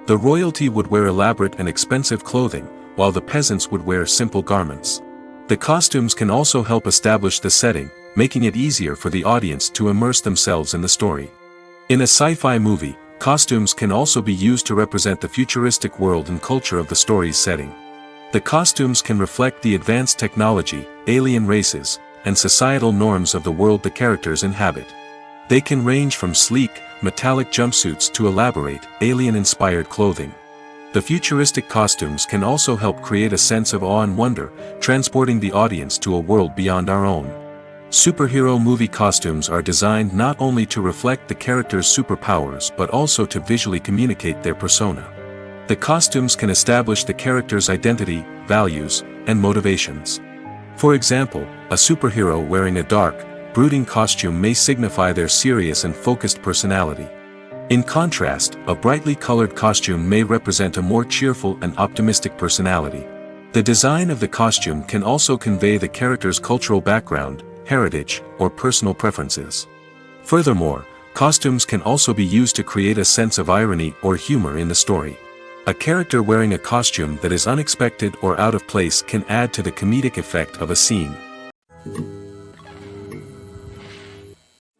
The royalty would wear elaborate and expensive clothing, while the peasants would wear simple garments. The costumes can also help establish the setting, making it easier for the audience to immerse themselves in the story. In a sci-fi movie, costumes can also be used to represent the futuristic world and culture of the story's setting. The costumes can reflect the advanced technology, alien races, and societal norms of the world the characters inhabit. They can range from sleek, metallic jumpsuits to elaborate, alien-inspired clothing. The futuristic costumes can also help create a sense of awe and wonder, transporting the audience to a world beyond our own. Superhero movie costumes are designed not only to reflect the character's superpowers but also to visually communicate their persona. The costumes can establish the character's identity, values, and motivations. For example, a superhero wearing a dark, brooding costume may signify their serious and focused personality. In contrast, a brightly colored costume may represent a more cheerful and optimistic personality. The design of the costume can also convey the character's cultural background, heritage, or personal preferences. Furthermore, costumes can also be used to create a sense of irony or humor in the story. A character wearing a costume that is unexpected or out of place can add to the comedic effect of a scene.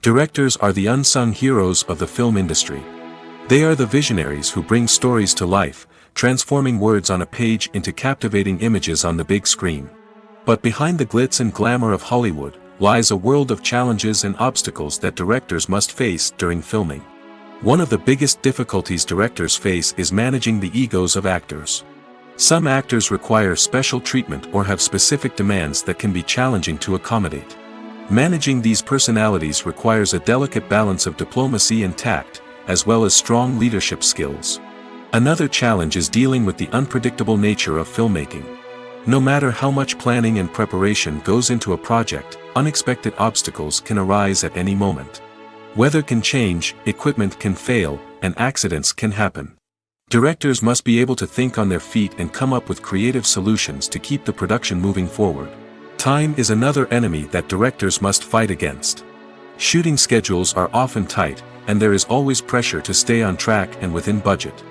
Directors are the unsung heroes of the film industry. They are the visionaries who bring stories to life, transforming words on a page into captivating images on the big screen. But behind the glitz and glamour of Hollywood lies a world of challenges and obstacles that directors must face during filming. One of the biggest difficulties directors face is managing the egos of actors. Some actors require special treatment or have specific demands that can be challenging to accommodate. Managing these personalities requires a delicate balance of diplomacy and tact, as well as strong leadership skills. Another challenge is dealing with the unpredictable nature of filmmaking. No matter how much planning and preparation goes into a project, unexpected obstacles can arise at any moment. Weather can change, equipment can fail, and accidents can happen. Directors must be able to think on their feet and come up with creative solutions to keep the production moving forward. Time is another enemy that directors must fight against. Shooting schedules are often tight, and there is always pressure to stay on track and within budget.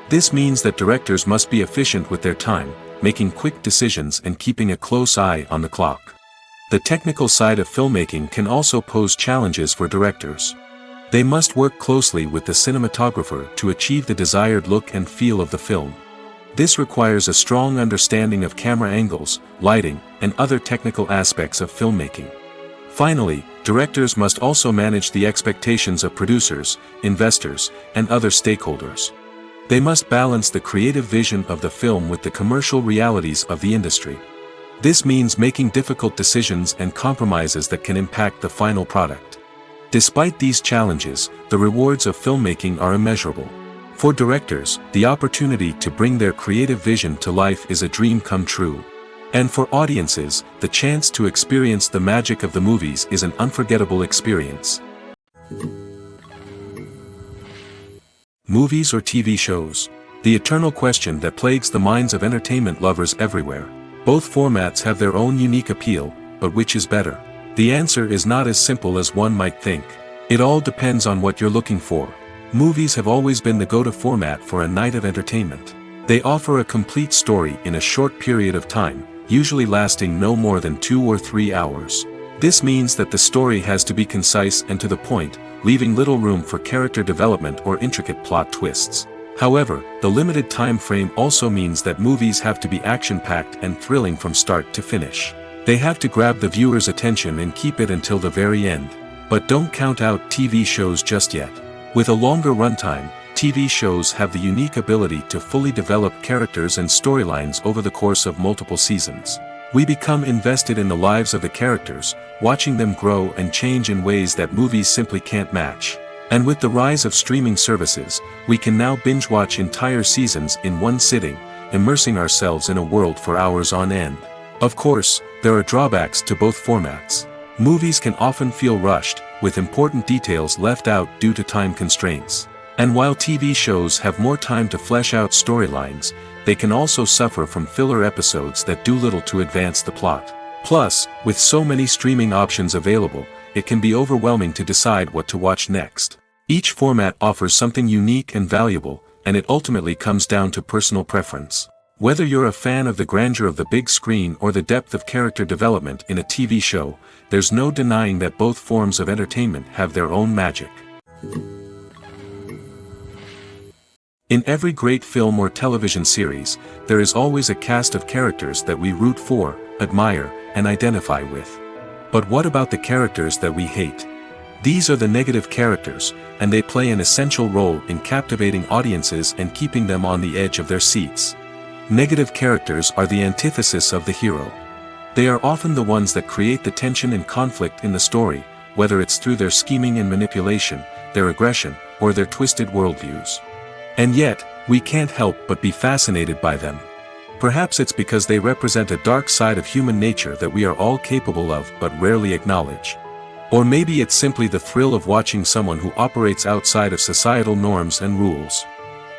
This means that directors must be efficient with their time, making quick decisions and keeping a close eye on the clock. The technical side of filmmaking can also pose challenges for directors. They must work closely with the cinematographer to achieve the desired look and feel of the film. This requires a strong understanding of camera angles, lighting, and other technical aspects of filmmaking. Finally, directors must also manage the expectations of producers, investors, and other stakeholders. They must balance the creative vision of the film with the commercial realities of the industry. This means making difficult decisions and compromises that can impact the final product. Despite these challenges, the rewards of filmmaking are immeasurable. For directors, the opportunity to bring their creative vision to life is a dream come true. And for audiences, the chance to experience the magic of the movies is an unforgettable experience. Movies or TV shows? The eternal question that plagues the minds of entertainment lovers everywhere. Both formats have their own unique appeal, but which is better? The answer is not as simple as one might think. It all depends on what you're looking for. Movies have always been the go-to format for a night of entertainment. They offer a complete story in a short period of time, usually lasting no more than 2 or 3 hours. This means that the story has to be concise and to the point, leaving little room for character development or intricate plot twists. However, the limited time frame also means that movies have to be action-packed and thrilling from start to finish. They have to grab the viewer's attention and keep it until the very end. But don't count out TV shows just yet. With a longer runtime, TV shows have the unique ability to fully develop characters and storylines over the course of multiple seasons. We become invested in the lives of the characters, watching them grow and change in ways that movies simply can't match. And with the rise of streaming services, we can now binge-watch entire seasons in one sitting, immersing ourselves in a world for hours on end. Of course, there are drawbacks to both formats. Movies can often feel rushed, with important details left out due to time constraints. And while TV shows have more time to flesh out storylines, they can also suffer from filler episodes that do little to advance the plot. Plus, with so many streaming options available, it can be overwhelming to decide what to watch next. Each format offers something unique and valuable, and it ultimately comes down to personal preference. Whether you're a fan of the grandeur of the big screen or the depth of character development in a TV show, there's no denying that both forms of entertainment have their own magic. In every great film or television series, there is always a cast of characters that we root for, admire, and identify with. But what about the characters that we hate? These are the negative characters, and they play an essential role in captivating audiences and keeping them on the edge of their seats. Negative characters are the antithesis of the hero. They are often the ones that create the tension and conflict in the story, whether it's through their scheming and manipulation, their aggression, or their twisted worldviews. And yet, we can't help but be fascinated by them. Perhaps it's because they represent a dark side of human nature that we are all capable of but rarely acknowledge. Or maybe it's simply the thrill of watching someone who operates outside of societal norms and rules.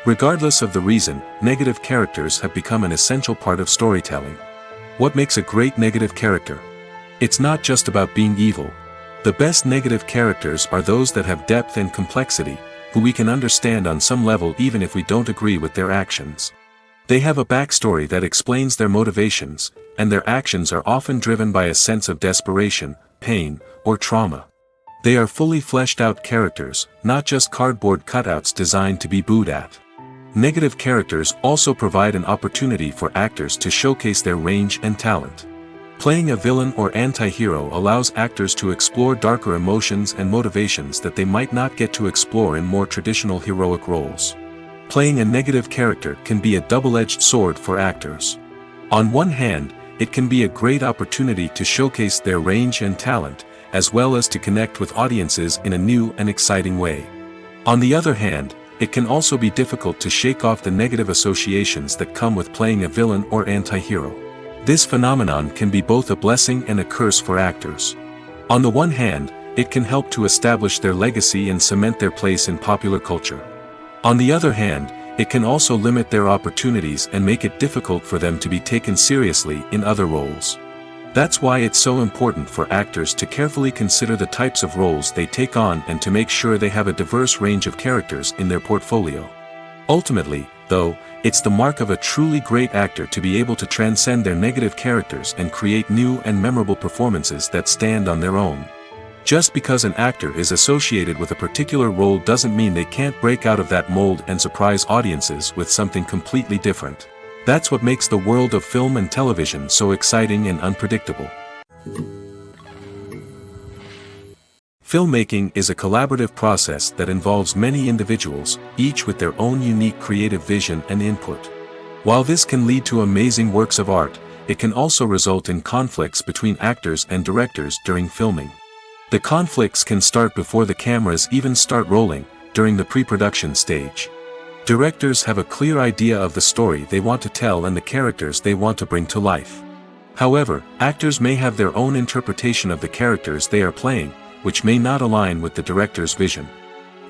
Regardless of the reason, negative characters have become an essential part of storytelling. What makes a great negative character? It's not just about being evil. The best negative characters are those that have depth and complexity, who we can understand on some level even if we don't agree with their actions. They have a backstory that explains their motivations, and their actions are often driven by a sense of desperation, pain, or trauma. They are fully fleshed out characters, not just cardboard cutouts designed to be booed at. Negative characters also provide an opportunity for actors to showcase their range and talent. Playing a villain or anti-hero allows actors to explore darker emotions and motivations that they might not get to explore in more traditional heroic roles. Playing a negative character can be a double-edged sword for actors. On one hand, it can be a great opportunity to showcase their range and talent, as well as to connect with audiences in a new and exciting way. On the other hand, it can also be difficult to shake off the negative associations that come with playing a villain or anti-hero. This phenomenon can be both a blessing and a curse for actors. On the one hand, it can help to establish their legacy and cement their place in popular culture. On the other hand, it can also limit their opportunities and make it difficult for them to be taken seriously in other roles. That's why it's so important for actors to carefully consider the types of roles they take on and to make sure they have a diverse range of characters in their portfolio. Ultimately, though, it's the mark of a truly great actor to be able to transcend their negative characters and create new and memorable performances that stand on their own. Just because an actor is associated with a particular role doesn't mean they can't break out of that mold and surprise audiences with something completely different. That's what makes the world of film and television so exciting and unpredictable. Filmmaking is a collaborative process that involves many individuals, each with their own unique creative vision and input. While this can lead to amazing works of art, it can also result in conflicts between actors and directors during filming. The conflicts can start before the cameras even start rolling, during the pre-production stage. Directors have a clear idea of the story they want to tell and the characters they want to bring to life. However, actors may have their own interpretation of the characters they are playing, which may not align with the director's vision.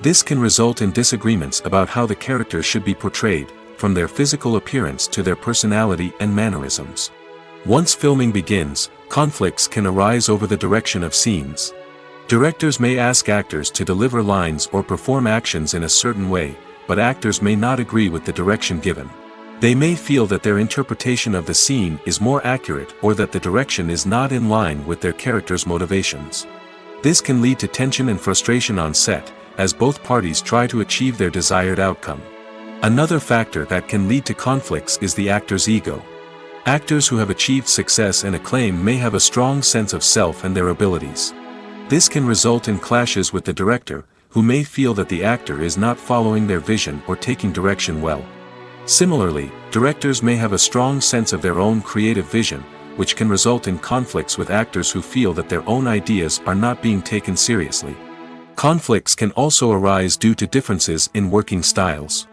This can result in disagreements about how the characters should be portrayed, from their physical appearance to their personality and mannerisms. Once filming begins, conflicts can arise over the direction of scenes. Directors may ask actors to deliver lines or perform actions in a certain way, but actors may not agree with the direction given. They may feel that their interpretation of the scene is more accurate or that the direction is not in line with their character's motivations. This can lead to tension and frustration on set, as both parties try to achieve their desired outcome. Another factor that can lead to conflicts is the actor's ego. Actors who have achieved success and acclaim may have a strong sense of self and their abilities. This can result in clashes with the director, who may feel that the actor is not following their vision or taking direction well. Similarly, directors may have a strong sense of their own creative vision, which can result in conflicts with actors who feel that their own ideas are not being taken seriously. Conflicts can also arise due to differences in working styles.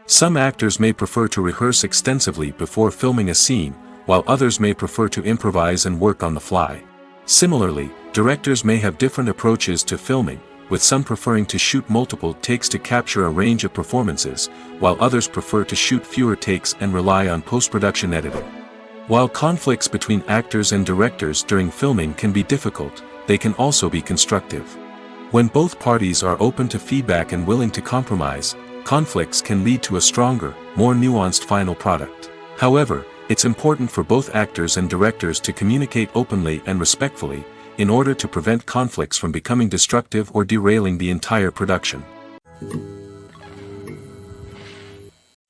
Some actors may prefer to rehearse extensively before filming a scene, while others may prefer to improvise and work on the fly. Similarly, directors may have different approaches to filming, with some preferring to shoot multiple takes to capture a range of performances, while others prefer to shoot fewer takes and rely on post-production editing. While conflicts between actors and directors during filming can be difficult, they can also be constructive. When both parties are open to feedback and willing to compromise, conflicts can lead to a stronger, more nuanced final product. However, it's important for both actors and directors to communicate openly and respectfully, in order to prevent conflicts from becoming destructive or derailing the entire production.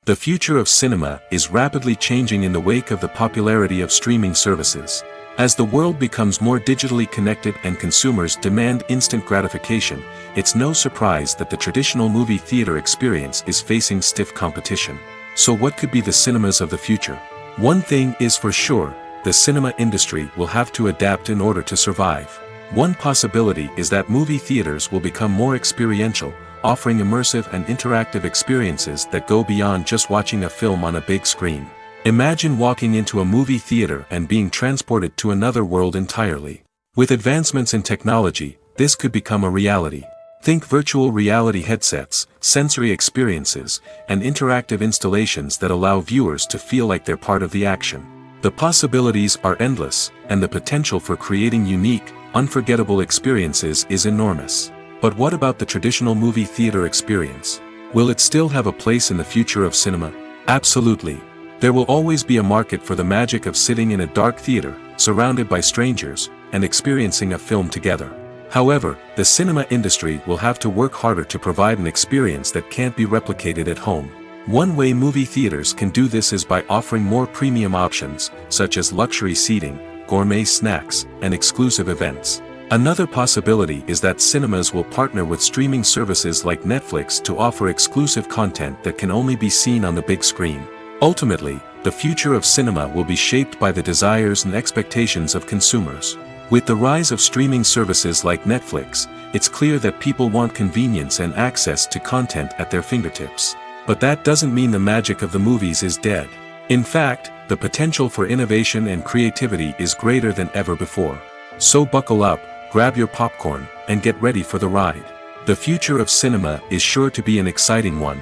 The future of cinema is rapidly changing in the wake of the popularity of streaming services. As the world becomes more digitally connected and consumers demand instant gratification, it's no surprise that the traditional movie theater experience is facing stiff competition. So what could be the cinemas of the future? One thing is for sure, the cinema industry will have to adapt in order to survive. One possibility is that movie theaters will become more experiential, offering immersive and interactive experiences that go beyond just watching a film on a big screen. Imagine walking into a movie theater and being transported to another world entirely. With advancements in technology, this could become a reality. Think virtual reality headsets, sensory experiences, and interactive installations that allow viewers to feel like they're part of the action. The possibilities are endless, and the potential for creating unique, unforgettable experiences is enormous. But what about the traditional movie theater experience? Will it still have a place in the future of cinema? Absolutely. There will always be a market for the magic of sitting in a dark theater, surrounded by strangers, and experiencing a film together. However, the cinema industry will have to work harder to provide an experience that can't be replicated at home. One way movie theaters can do this is by offering more premium options, such as luxury seating, gourmet snacks, and exclusive events. Another possibility is that cinemas will partner with streaming services like Netflix to offer exclusive content that can only be seen on the big screen. Ultimately, the future of cinema will be shaped by the desires and expectations of consumers. With the rise of streaming services like Netflix, it's clear that people want convenience and access to content at their fingertips. But that doesn't mean the magic of the movies is dead. In fact, the potential for innovation and creativity is greater than ever before. So buckle up, grab your popcorn, and get ready for the ride. The future of cinema is sure to be an exciting one.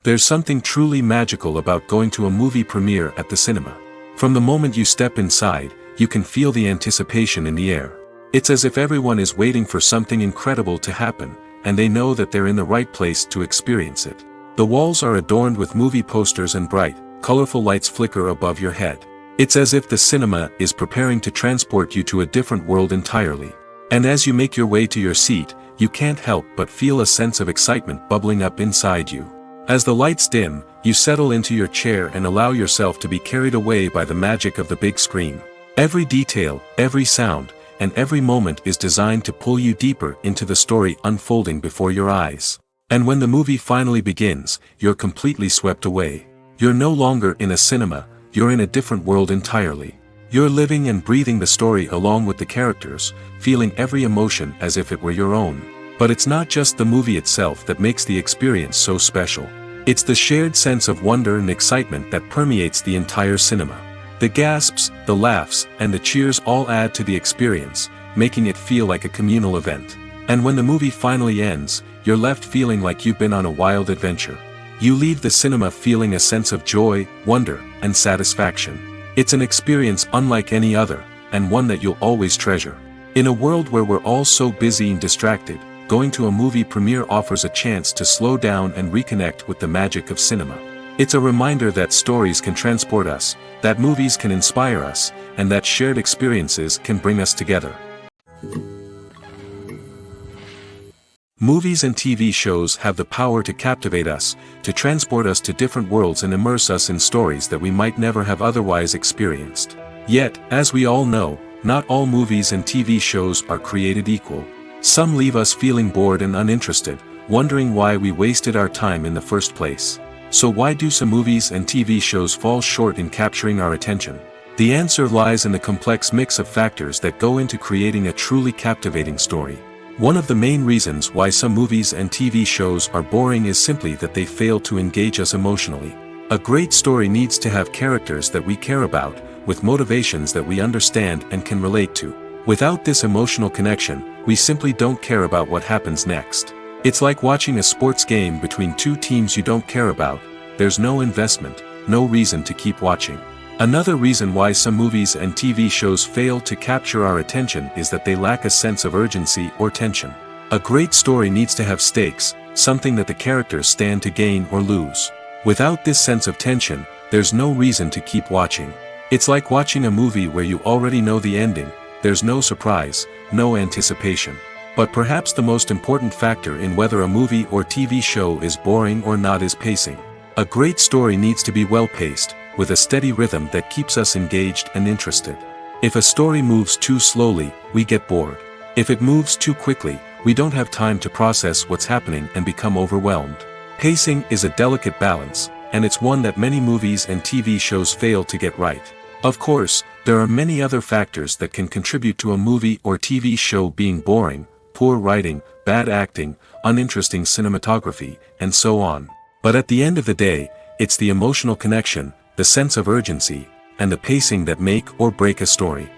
There's something truly magical about going to a movie premiere at the cinema. From the moment you step inside, you can feel the anticipation in the air. It's as if everyone is waiting for something incredible to happen, and they know that they're in the right place to experience it. The walls are adorned with movie posters and bright, colorful lights flicker above your head. It's as if the cinema is preparing to transport you to a different world entirely. And as you make your way to your seat, you can't help but feel a sense of excitement bubbling up inside you. As the lights dim, you settle into your chair and allow yourself to be carried away by the magic of the big screen. Every detail, every sound, and every moment is designed to pull you deeper into the story unfolding before your eyes. And when the movie finally begins, you're completely swept away. You're no longer in a cinema, you're in a different world entirely. You're living and breathing the story along with the characters, feeling every emotion as if it were your own. But it's not just the movie itself that makes the experience so special. It's the shared sense of wonder and excitement that permeates the entire cinema. The gasps, the laughs, and the cheers all add to the experience, making it feel like a communal event. And when the movie finally ends, you're left feeling like you've been on a wild adventure. You leave the cinema feeling a sense of joy, wonder, and satisfaction. It's an experience unlike any other, and one that you'll always treasure. In a world where we're all so busy and distracted, going to a movie premiere offers a chance to slow down and reconnect with the magic of cinema. It's a reminder that stories can transport us, that movies can inspire us, and that shared experiences can bring us together. Movies and TV shows have the power to captivate us, to transport us to different worlds and immerse us in stories that we might never have otherwise experienced. Yet, as we all know, not all movies and TV shows are created equal. Some leave us feeling bored and uninterested, wondering why we wasted our time in the first place. So why do some movies and TV shows fall short in capturing our attention? The answer lies in the complex mix of factors that go into creating a truly captivating story. One of the main reasons why some movies and TV shows are boring is simply that they fail to engage us emotionally. A great story needs to have characters that we care about, with motivations that we understand and can relate to. Without this emotional connection, we simply don't care about what happens next. It's like watching a sports game between two teams you don't care about. There's no investment, no reason to keep watching. Another reason why some movies and TV shows fail to capture our attention is that they lack a sense of urgency or tension. A great story needs to have stakes, something that the characters stand to gain or lose. Without this sense of tension, there's no reason to keep watching. It's like watching a movie where you already know the ending. There's no surprise, no anticipation. But perhaps the most important factor in whether a movie or TV show is boring or not is pacing. A great story needs to be well-paced, with a steady rhythm that keeps us engaged and interested. If a story moves too slowly, we get bored. If it moves too quickly, we don't have time to process what's happening and become overwhelmed. Pacing is a delicate balance, and it's one that many movies and TV shows fail to get right. Of course, there are many other factors that can contribute to a movie or TV show being boring: poor writing, bad acting, uninteresting cinematography, and so on. But at the end of the day, it's the emotional connection, the sense of urgency, and the pacing that make or break a story.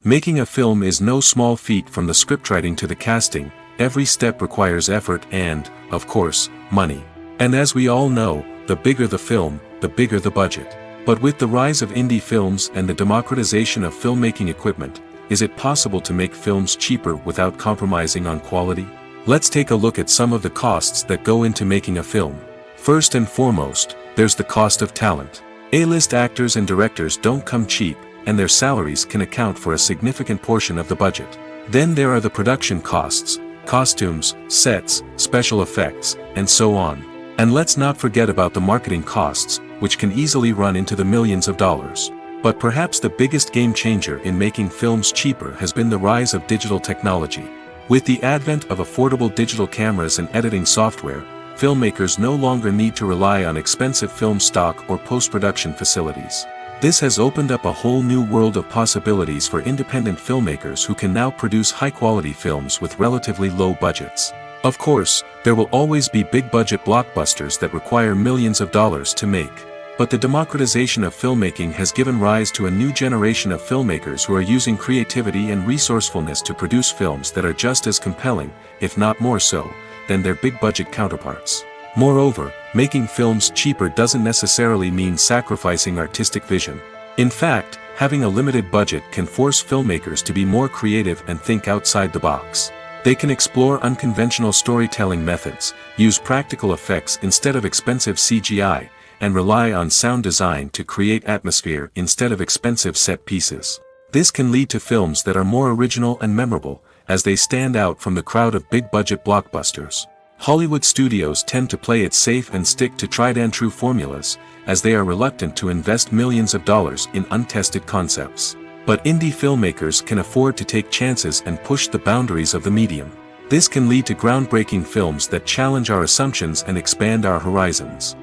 Making a film is no small feat. From the scriptwriting to the casting, every step requires effort and, of course, money. And as we all know, the bigger the film, the bigger the budget. But with the rise of indie films and the democratization of filmmaking equipment, is it possible to make films cheaper without compromising on quality? Let's take a look at some of the costs that go into making a film. First and foremost, there's the cost of talent. A-list actors and directors don't come cheap, and their salaries can account for a significant portion of the budget. Then there are the production costs: costumes, sets, special effects, and so on. And let's not forget about the marketing costs, which can easily run into the millions of dollars. But perhaps the biggest game changer in making films cheaper has been the rise of digital technology. With the advent of affordable digital cameras and editing software, filmmakers no longer need to rely on expensive film stock or post-production facilities. This has opened up a whole new world of possibilities for independent filmmakers who can now produce high-quality films with relatively low budgets. Of course, there will always be big-budget blockbusters that require millions of dollars to make. But the democratization of filmmaking has given rise to a new generation of filmmakers who are using creativity and resourcefulness to produce films that are just as compelling, if not more so, than their big-budget counterparts. Moreover, making films cheaper doesn't necessarily mean sacrificing artistic vision. In fact, having a limited budget can force filmmakers to be more creative and think outside the box. They can explore unconventional storytelling methods, use practical effects instead of expensive CGI, and rely on sound design to create atmosphere instead of expensive set pieces. This can lead to films that are more original and memorable, as they stand out from the crowd of big-budget blockbusters. Hollywood studios tend to play it safe and stick to tried-and-true formulas, as they are reluctant to invest millions of dollars in untested concepts. But indie filmmakers can afford to take chances and push the boundaries of the medium. This can lead to groundbreaking films that challenge our assumptions and expand our horizons.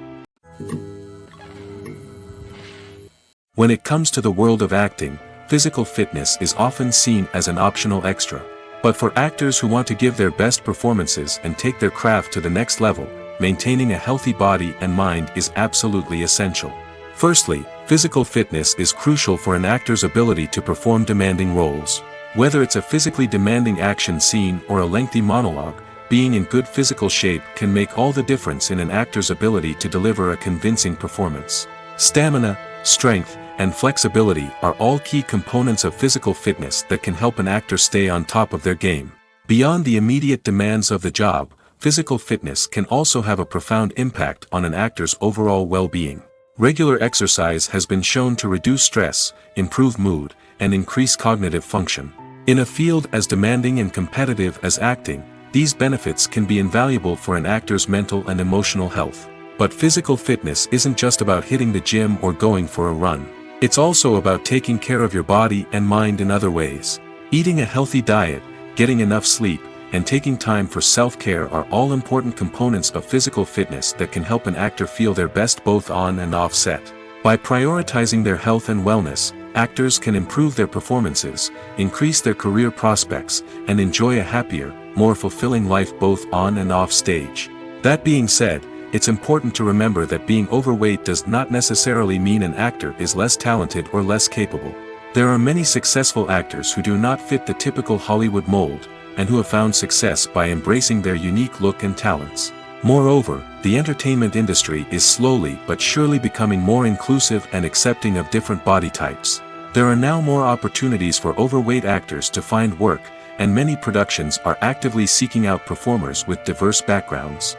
When it comes to the world of acting, physical fitness is often seen as an optional extra. But for actors who want to give their best performances and take their craft to the next level, maintaining a healthy body and mind is absolutely essential. Firstly, physical fitness is crucial for an actor's ability to perform demanding roles. Whether it's a physically demanding action scene or a lengthy monologue, being in good physical shape can make all the difference in an actor's ability to deliver a convincing performance. Stamina, strength, and flexibility are all key components of physical fitness that can help an actor stay on top of their game. Beyond the immediate demands of the job, physical fitness can also have a profound impact on an actor's overall well-being. Regular exercise has been shown to reduce stress, improve mood, and increase cognitive function. In a field as demanding and competitive as acting, these benefits can be invaluable for an actor's mental and emotional health. But physical fitness isn't just about hitting the gym or going for a run. It's also about taking care of your body and mind in other ways. Eating a healthy diet, getting enough sleep, and taking time for self-care are all important components of physical fitness that can help an actor feel their best both on and off set. By prioritizing their health and wellness, actors can improve their performances, increase their career prospects, and enjoy a happier, more fulfilling life both on and off stage. That being said, it's important to remember that being overweight does not necessarily mean an actor is less talented or less capable. There are many successful actors who do not fit the typical Hollywood mold, and who have found success by embracing their unique look and talents. Moreover, the entertainment industry is slowly but surely becoming more inclusive and accepting of different body types. There are now more opportunities for overweight actors to find work, and many productions are actively seeking out performers with diverse backgrounds.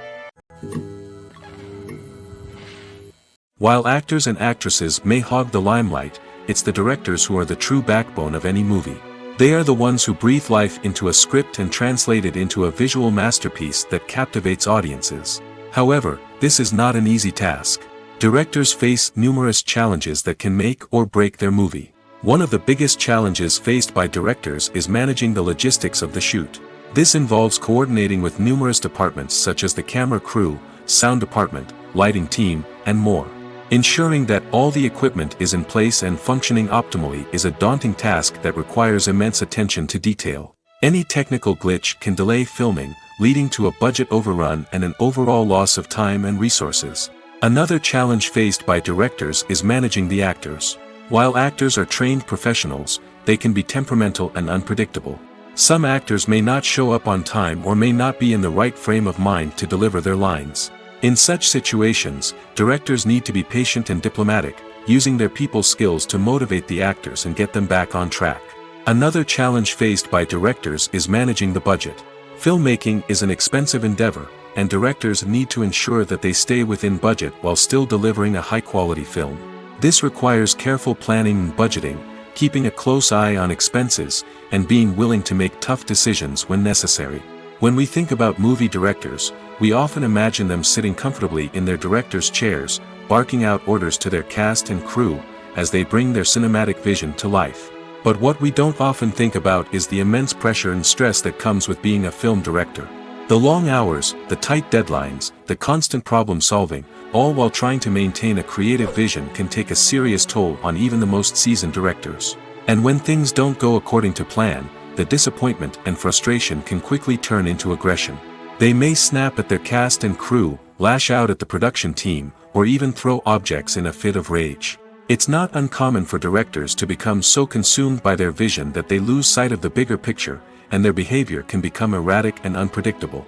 While actors and actresses may hog the limelight, it's the directors who are the true backbone of any movie. They are the ones who breathe life into a script and translate it into a visual masterpiece that captivates audiences. However, this is not an easy task. Directors face numerous challenges that can make or break their movie. One of the biggest challenges faced by directors is managing the logistics of the shoot. This involves coordinating with numerous departments such as the camera crew, sound department, lighting team, and more. Ensuring that all the equipment is in place and functioning optimally is a daunting task that requires immense attention to detail. Any technical glitch can delay filming, leading to a budget overrun and an overall loss of time and resources. Another challenge faced by directors is managing the actors. While actors are trained professionals, they can be temperamental and unpredictable. Some actors may not show up on time or may not be in the right frame of mind to deliver their lines. In such situations, directors need to be patient and diplomatic, using their people skills to motivate the actors and get them back on track. Another challenge faced by directors is managing the budget. Filmmaking is an expensive endeavor, and directors need to ensure that they stay within budget while still delivering a high-quality film. This requires careful planning and budgeting, keeping a close eye on expenses, and being willing to make tough decisions when necessary. When we think about movie directors, we often imagine them sitting comfortably in their director's chairs, barking out orders to their cast and crew, as they bring their cinematic vision to life. But what we don't often think about is the immense pressure and stress that comes with being a film director. The long hours, the tight deadlines, the constant problem solving, all while trying to maintain a creative vision can take a serious toll on even the most seasoned directors. And when things don't go according to plan, the disappointment and frustration can quickly turn into aggression. They may snap at their cast and crew, lash out at the production team, or even throw objects in a fit of rage. It's not uncommon for directors to become so consumed by their vision that they lose sight of the bigger picture, and their behavior can become erratic and unpredictable.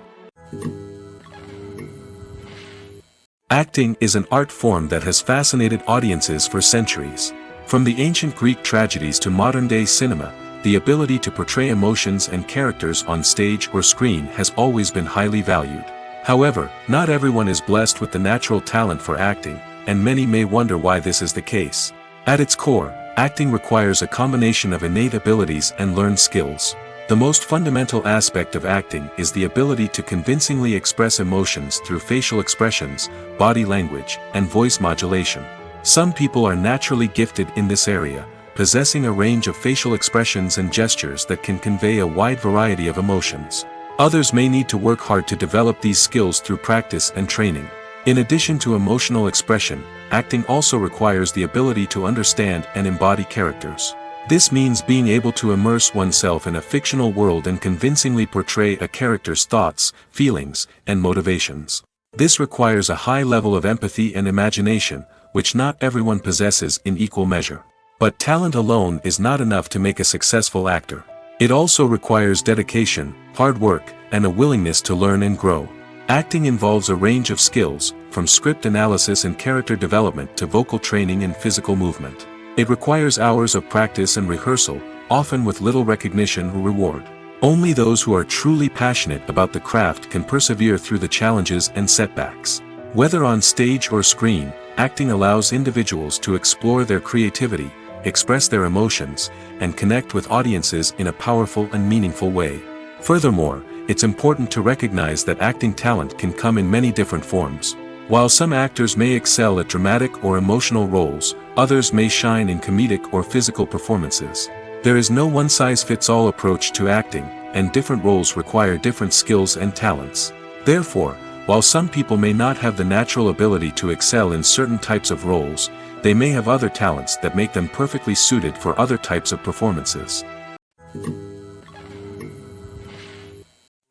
Acting is an art form that has fascinated audiences for centuries. From the ancient Greek tragedies to modern-day cinema, the ability to portray emotions and characters on stage or screen has always been highly valued. However, not everyone is blessed with the natural talent for acting, and many may wonder why this is the case. At its core, acting requires a combination of innate abilities and learned skills. The most fundamental aspect of acting is the ability to convincingly express emotions through facial expressions, body language, and voice modulation. Some people are naturally gifted in this area, possessing a range of facial expressions and gestures that can convey a wide variety of emotions. Others may need to work hard to develop these skills through practice and training. In addition to emotional expression, acting also requires the ability to understand and embody characters. This means being able to immerse oneself in a fictional world and convincingly portray a character's thoughts, feelings, and motivations. This requires a high level of empathy and imagination, which not everyone possesses in equal measure. But talent alone is not enough to make a successful actor. It also requires dedication, hard work, and a willingness to learn and grow. Acting involves a range of skills, from script analysis and character development to vocal training and physical movement. It requires hours of practice and rehearsal, often with little recognition or reward. Only those who are truly passionate about the craft can persevere through the challenges and setbacks. Whether on stage or screen, acting allows individuals to explore their creativity, express their emotions, and connect with audiences in a powerful and meaningful way. Furthermore, it's important to recognize that acting talent can come in many different forms. While some actors may excel at dramatic or emotional roles, others may shine in comedic or physical performances. There is no one-size-fits-all approach to acting, and different roles require different skills and talents. Therefore, while some people may not have the natural ability to excel in certain types of roles, they may have other talents that make them perfectly suited for other types of performances.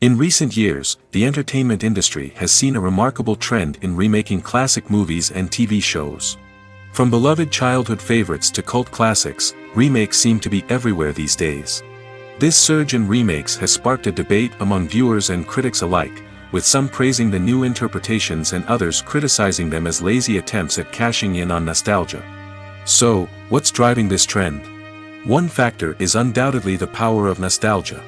In recent years, the entertainment industry has seen a remarkable trend in remaking classic movies and TV shows. From beloved childhood favorites to cult classics, remakes seem to be everywhere these days. This surge in remakes has sparked a debate among viewers and critics alike, with some praising the new interpretations and others criticizing them as lazy attempts at cashing in on nostalgia. So, what's driving this trend? One factor is undoubtedly the power of nostalgia.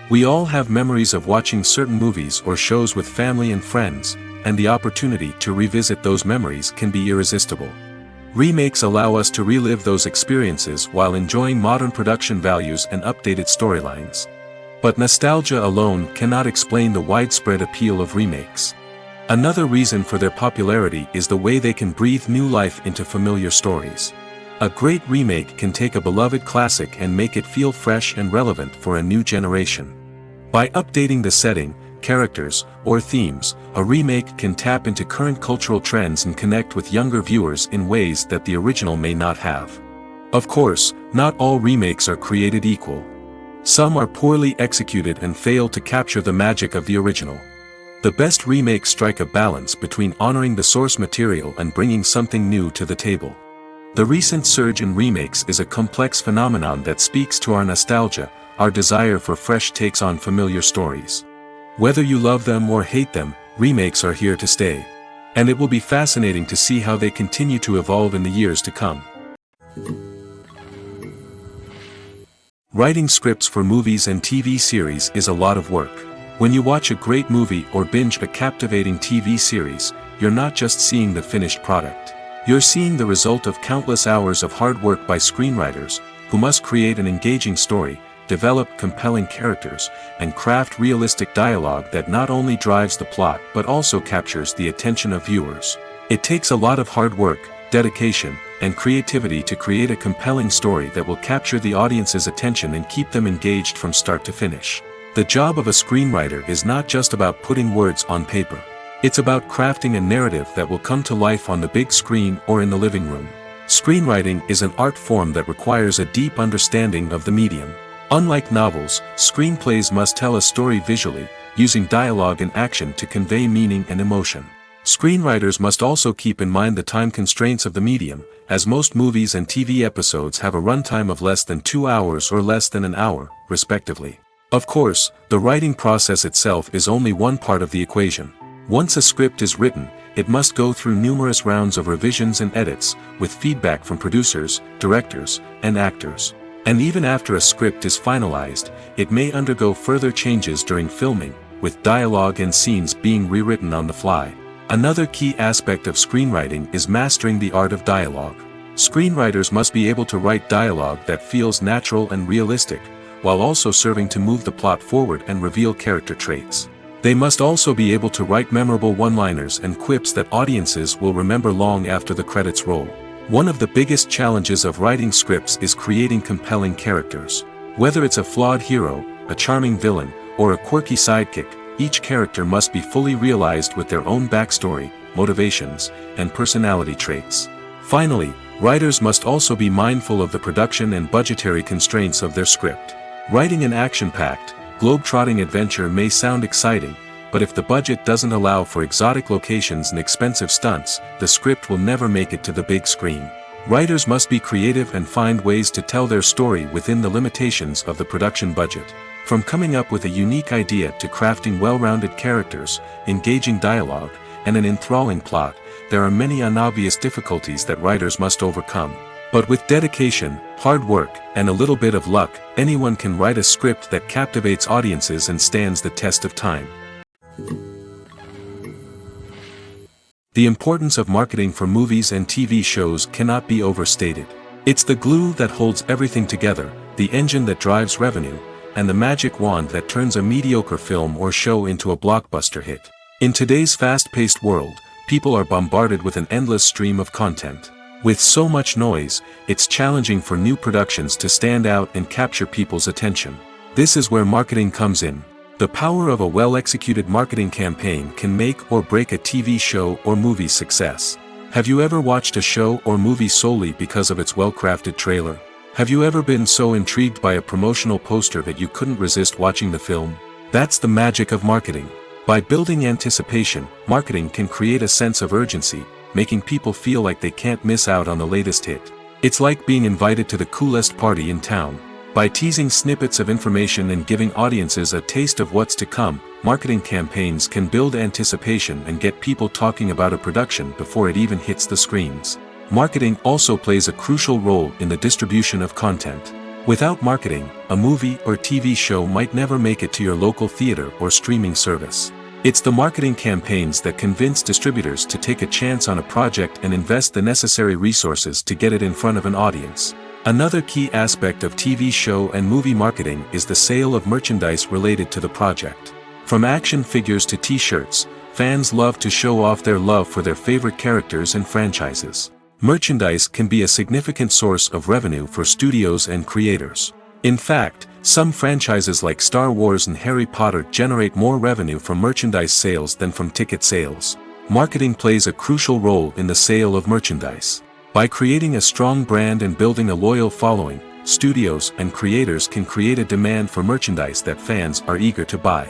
We all have memories of watching certain movies or shows with family and friends, and the opportunity to revisit those memories can be irresistible. Remakes allow us to relive those experiences while enjoying modern production values and updated storylines. But nostalgia alone cannot explain the widespread appeal of remakes. Another reason for their popularity is the way they can breathe new life into familiar stories. A great remake can take a beloved classic and make it feel fresh and relevant for a new generation. By updating the setting, characters, or themes, a remake can tap into current cultural trends and connect with younger viewers in ways that the original may not have. Of course, not all remakes are created equal. Some are poorly executed and fail to capture the magic of the original. The best remakes strike a balance between honoring the source material and bringing something new to the table. The recent surge in remakes is a complex phenomenon that speaks to our nostalgia, our desire for fresh takes on familiar stories. Whether you love them or hate them, remakes are here to stay. And it will be fascinating to see how they continue to evolve in the years to come. Writing scripts for movies and TV series is a lot of work. When you watch a great movie or binge a captivating TV series, you're not just seeing the finished product. You're seeing the result of countless hours of hard work by screenwriters, who must create an engaging story, develop compelling characters, and craft realistic dialogue that not only drives the plot but also captures the attention of viewers. It takes a lot of hard work, dedication, and creativity to create a compelling story that will capture the audience's attention and keep them engaged from start to finish. The job of a screenwriter is not just about putting words on paper. It's about crafting a narrative that will come to life on the big screen or in the living room. Screenwriting is an art form that requires a deep understanding of the medium. Unlike novels, screenplays must tell a story visually, using dialogue and action to convey meaning and emotion. Screenwriters must also keep in mind the time constraints of the medium, as most movies and TV episodes have a runtime of less than 2 hours or less than an hour, respectively. Of course, the writing process itself is only one part of the equation. Once a script is written, it must go through numerous rounds of revisions and edits, with feedback from producers, directors, and actors. And even after a script is finalized, it may undergo further changes during filming, with dialogue and scenes being rewritten on the fly. Another key aspect of screenwriting is mastering the art of dialogue. Screenwriters must be able to write dialogue that feels natural and realistic, while also serving to move the plot forward and reveal character traits. They must also be able to write memorable one-liners and quips that audiences will remember long after the credits roll. One of the biggest challenges of writing scripts is creating compelling characters. Whether it's a flawed hero, a charming villain, or a quirky sidekick, each character must be fully realized with their own backstory, motivations, and personality traits. Finally, writers must also be mindful of the production and budgetary constraints of their script. Writing an action-packed, globe-trotting adventure may sound exciting, but if the budget doesn't allow for exotic locations and expensive stunts, the script will never make it to the big screen. Writers must be creative and find ways to tell their story within the limitations of the production budget. From coming up with a unique idea to crafting well-rounded characters, engaging dialogue, and an enthralling plot, there are many unobvious difficulties that writers must overcome. But with dedication, hard work, and a little bit of luck, anyone can write a script that captivates audiences and stands the test of time. The importance of marketing for movies and TV shows cannot be overstated. It's the glue that holds everything together, the engine that drives revenue, and the magic wand that turns a mediocre film or show into a blockbuster hit. In today's fast-paced world, people are bombarded with an endless stream of content. With so much noise, it's challenging for new productions to stand out and capture people's attention. This is where marketing comes in. The power of a well-executed marketing campaign can make or break a TV show or movie's success. Have you ever watched a show or movie solely because of its well-crafted trailer? Have you ever been so intrigued by a promotional poster that you couldn't resist watching the film? That's the magic of marketing. By building anticipation, marketing can create a sense of urgency, making people feel like they can't miss out on the latest hit. It's like being invited to the coolest party in town. By teasing snippets of information and giving audiences a taste of what's to come, marketing campaigns can build anticipation and get people talking about a production before it even hits the screens. Marketing also plays a crucial role in the distribution of content. Without marketing, a movie or TV show might never make it to your local theater or streaming service. It's the marketing campaigns that convince distributors to take a chance on a project and invest the necessary resources to get it in front of an audience. Another key aspect of TV show and movie marketing is the sale of merchandise related to the project. From action figures to t-shirts, fans love to show off their love for their favorite characters and franchises. Merchandise can be a significant source of revenue for studios and creators. In fact, Some franchises like Star Wars and Harry Potter generate more revenue from merchandise sales than from ticket sales. Marketing plays a crucial role in the sale of merchandise. By creating a strong brand and building a loyal following, studios and creators can create a demand for merchandise that fans are eager to buy.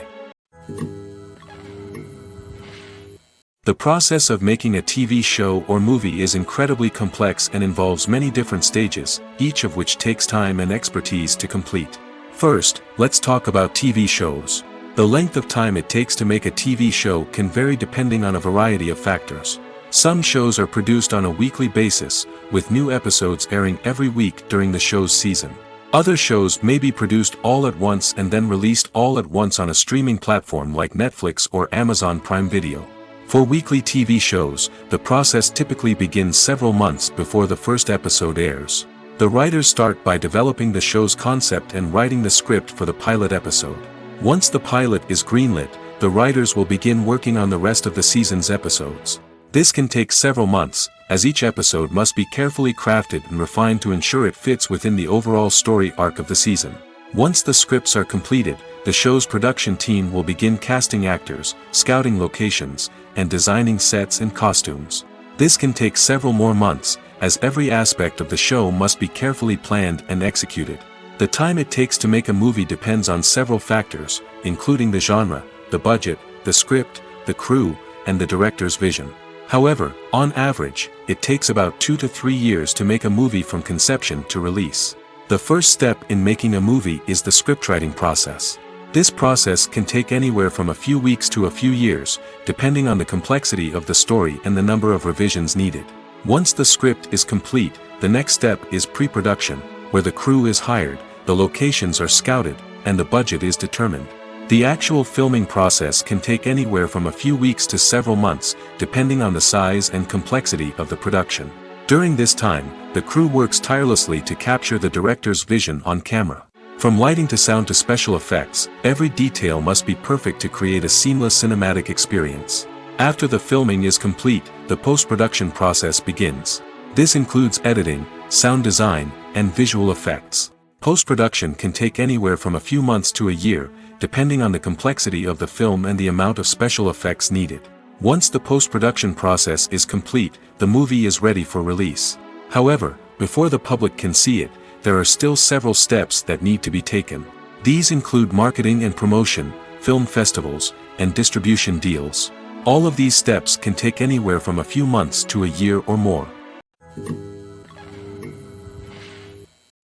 The process of making a TV show or movie is incredibly complex and involves many different stages, each of which takes time and expertise to complete. First, let's talk about TV shows. The length of time it takes to make a TV show can vary depending on a variety of factors. Some shows are produced on a weekly basis, with new episodes airing every week during the show's season. Other shows may be produced all at once and then released all at once on a streaming platform like Netflix or Amazon Prime Video. For weekly TV shows, the process typically begins several months before the first episode airs. The writers start by developing the show's concept and writing the script for the pilot episode. Once the pilot is greenlit, the writers will begin working on the rest of the season's episodes. This can take several months, as each episode must be carefully crafted and refined to ensure it fits within the overall story arc of the season. Once the scripts are completed, the show's production team will begin casting actors, scouting locations, and designing sets and costumes. This can take several more months, as every aspect of the show must be carefully planned and executed. The time it takes to make a movie depends on several factors, including the genre, the budget, the script, the crew, and the director's vision. However, on average, it takes about 2 to 3 years to make a movie from conception to release. The first step in making a movie is the scriptwriting process. This process can take anywhere from a few weeks to a few years, depending on the complexity of the story and the number of revisions needed. Once the script is complete, the next step is pre-production, where the crew is hired, the locations are scouted, and the budget is determined. The actual filming process can take anywhere from a few weeks to several months, depending on the size and complexity of the production. During this time, the crew works tirelessly to capture the director's vision on camera. From lighting to sound to special effects, every detail must be perfect to create a seamless cinematic experience. After the filming is complete, the post-production process begins. This includes editing, sound design, and visual effects. Post-production can take anywhere from a few months to a year, depending on the complexity of the film and the amount of special effects needed. Once the post-production process is complete, the movie is ready for release. However, before the public can see it, there are still several steps that need to be taken. These include marketing and promotion, film festivals, and distribution deals. All of these steps can take anywhere from a few months to a year or more.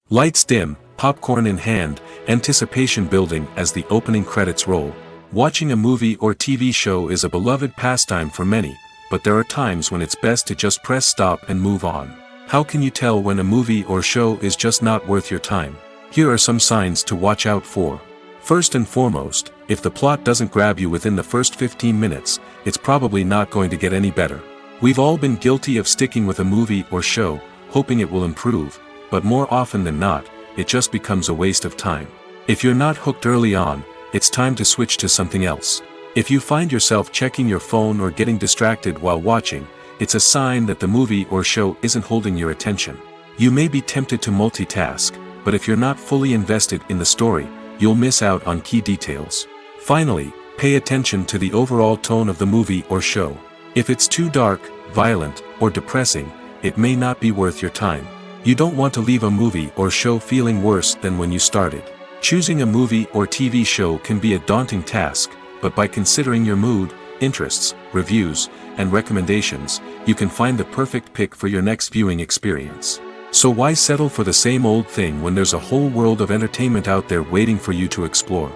Lights dim, popcorn in hand, anticipation building as the opening credits roll. Watching a movie or TV show is a beloved pastime for many, but there are times when it's best to just press stop and move on. How can you tell when a movie or show is just not worth your time? Here are some signs to watch out for. First and foremost, if the plot doesn't grab you within the first 15 minutes, it's probably not going to get any better. We've all been guilty of sticking with a movie or show, hoping it will improve, but more often than not, it just becomes a waste of time. If you're not hooked early on, it's time to switch to something else. If you find yourself checking your phone or getting distracted while watching, it's a sign that the movie or show isn't holding your attention. You may be tempted to multitask, but if you're not fully invested in the story, you'll miss out on key details. Finally, pay attention to the overall tone of the movie or show. If it's too dark, violent, or depressing, it may not be worth your time. You don't want to leave a movie or show feeling worse than when you started. Choosing a movie or TV show can be a daunting task, but by considering your mood, interests, reviews, and recommendations, you can find the perfect pick for your next viewing experience. So why settle for the same old thing when there's a whole world of entertainment out there waiting for you to explore?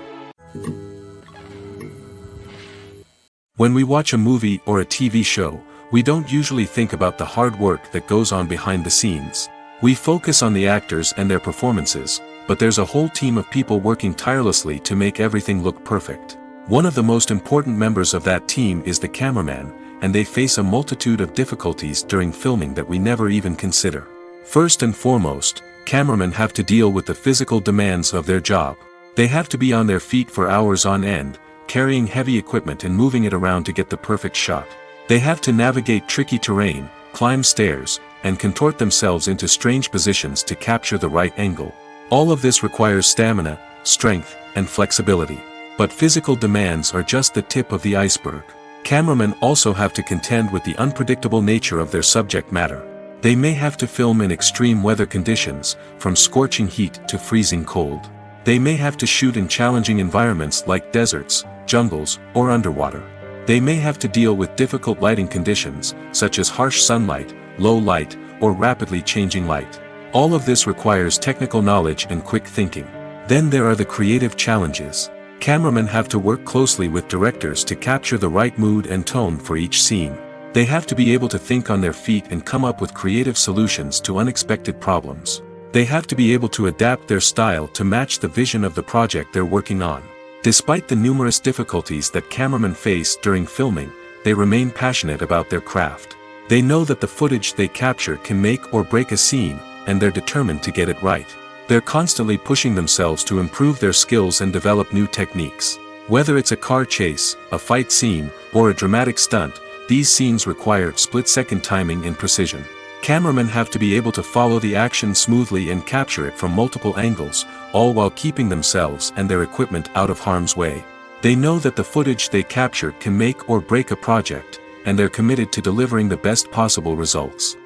When we watch a movie or a TV show, we don't usually think about the hard work that goes on behind the scenes. We focus on the actors and their performances, but there's a whole team of people working tirelessly to make everything look perfect. One of the most important members of that team is the cameraman, and they face a multitude of difficulties during filming that we never even consider. First and foremost, cameramen have to deal with the physical demands of their job. They have to be on their feet for hours on end, carrying heavy equipment and moving it around to get the perfect shot. They have to navigate tricky terrain, climb stairs, and contort themselves into strange positions to capture the right angle. All of this requires stamina, strength, and flexibility. But physical demands are just the tip of the iceberg. Cameramen also have to contend with the unpredictable nature of their subject matter. They may have to film in extreme weather conditions, from scorching heat to freezing cold. They may have to shoot in challenging environments like deserts, jungles, or underwater. They may have to deal with difficult lighting conditions, such as harsh sunlight, low light, or rapidly changing light. All of this requires technical knowledge and quick thinking. Then there are the creative challenges. Cameramen have to work closely with directors to capture the right mood and tone for each scene. They have to be able to think on their feet and come up with creative solutions to unexpected problems. They have to be able to adapt their style to match the vision of the project they're working on. Despite the numerous difficulties that cameramen face during filming, they remain passionate about their craft. They know that the footage they capture can make or break a scene, and they're determined to get it right. They're constantly pushing themselves to improve their skills and develop new techniques. Whether it's a car chase, a fight scene, or a dramatic stunt, these scenes require split-second timing and precision. Cameramen have to be able to follow the action smoothly and capture it from multiple angles, all while keeping themselves and their equipment out of harm's way. They know that the footage they capture can make or break a project, and they're committed to delivering the best possible results.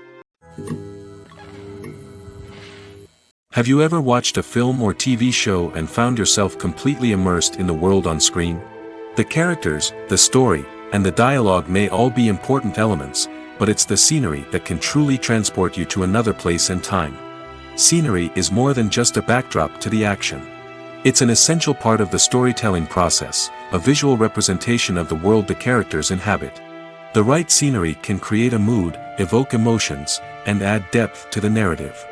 Have you ever watched a film or TV show and found yourself completely immersed in the world on screen? The characters, the story, and the dialogue may all be important elements, but it's the scenery that can truly transport you to another place and time. Scenery is more than just a backdrop to the action. It's an essential part of the storytelling process, a visual representation of the world the characters inhabit. The right scenery can create a mood, evoke emotions, and add depth to the narrative.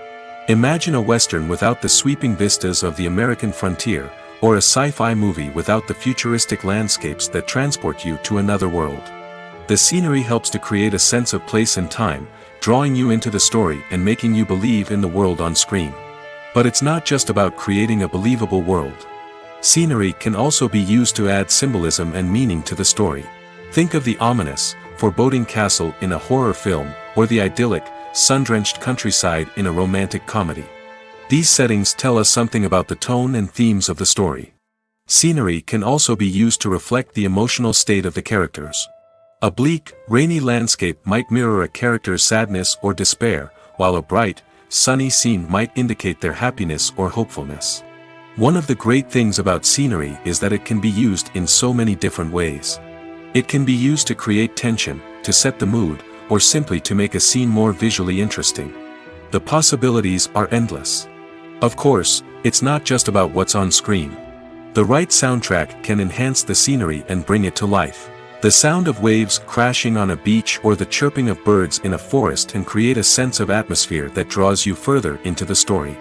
Imagine a Western without the sweeping vistas of the American frontier, or a sci-fi movie without the futuristic landscapes that transport you to another world. The scenery helps to create a sense of place and time, drawing you into the story and making you believe in the world on screen. But it's not just about creating a believable world. Scenery can also be used to add symbolism and meaning to the story. Think of the ominous, foreboding castle in a horror film, or the idyllic, sun-drenched countryside in a romantic comedy. These settings tell us something about the tone and themes of the story. Scenery can also be used to reflect the emotional state of the characters. A bleak, rainy landscape might mirror a character's sadness or despair, while a bright, sunny scene might indicate their happiness or hopefulness. One of the great things about scenery is that it can be used in so many different ways. It can be used to create tension, to set the mood, or simply to make a scene more visually interesting. The possibilities are endless. Of course, it's not just about what's on screen. The right soundtrack can enhance the scenery and bring it to life. The sound of waves crashing on a beach or the chirping of birds in a forest can create a sense of atmosphere that draws you further into the story.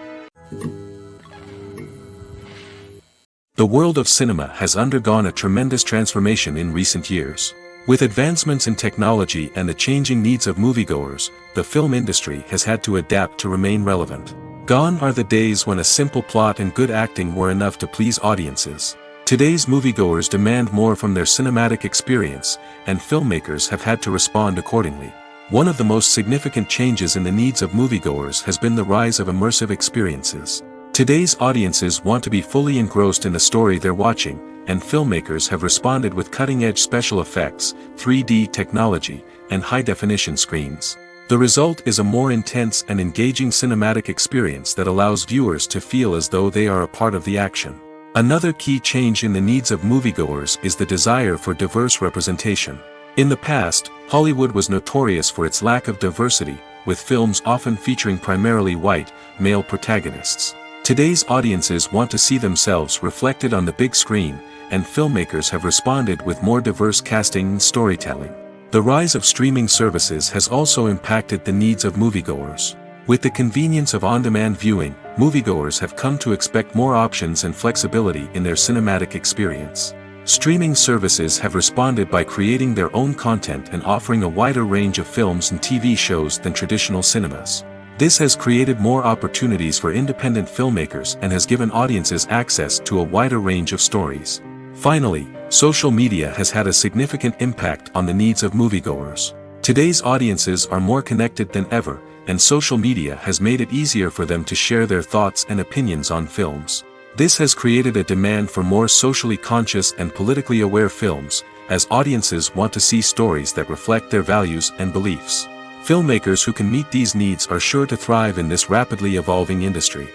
The world of cinema has undergone a tremendous transformation in recent years. With advancements in technology and the changing needs of moviegoers, the film industry has had to adapt to remain relevant. Gone are the days when a simple plot and good acting were enough to please audiences. Today's moviegoers demand more from their cinematic experience, and filmmakers have had to respond accordingly. One of the most significant changes in the needs of moviegoers has been the rise of immersive experiences. Today's audiences want to be fully engrossed in the story they're watching, and filmmakers have responded with cutting-edge special effects, 3D technology, and high-definition screens. The result is a more intense and engaging cinematic experience that allows viewers to feel as though they are a part of the action. Another key change in the needs of moviegoers is the desire for diverse representation. In the past, Hollywood was notorious for its lack of diversity, with films often featuring primarily white, male protagonists. Today's audiences want to see themselves reflected on the big screen, and filmmakers have responded with more diverse casting and storytelling. The rise of streaming services has also impacted the needs of moviegoers. With the convenience of on-demand viewing, moviegoers have come to expect more options and flexibility in their cinematic experience. Streaming services have responded by creating their own content and offering a wider range of films and TV shows than traditional cinemas. This has created more opportunities for independent filmmakers and has given audiences access to a wider range of stories. Finally, social media has had a significant impact on the needs of moviegoers. Today's audiences are more connected than ever, and social media has made it easier for them to share their thoughts and opinions on films. This has created a demand for more socially conscious and politically aware films, as audiences want to see stories that reflect their values and beliefs. Filmmakers who can meet these needs are sure to thrive in this rapidly evolving industry.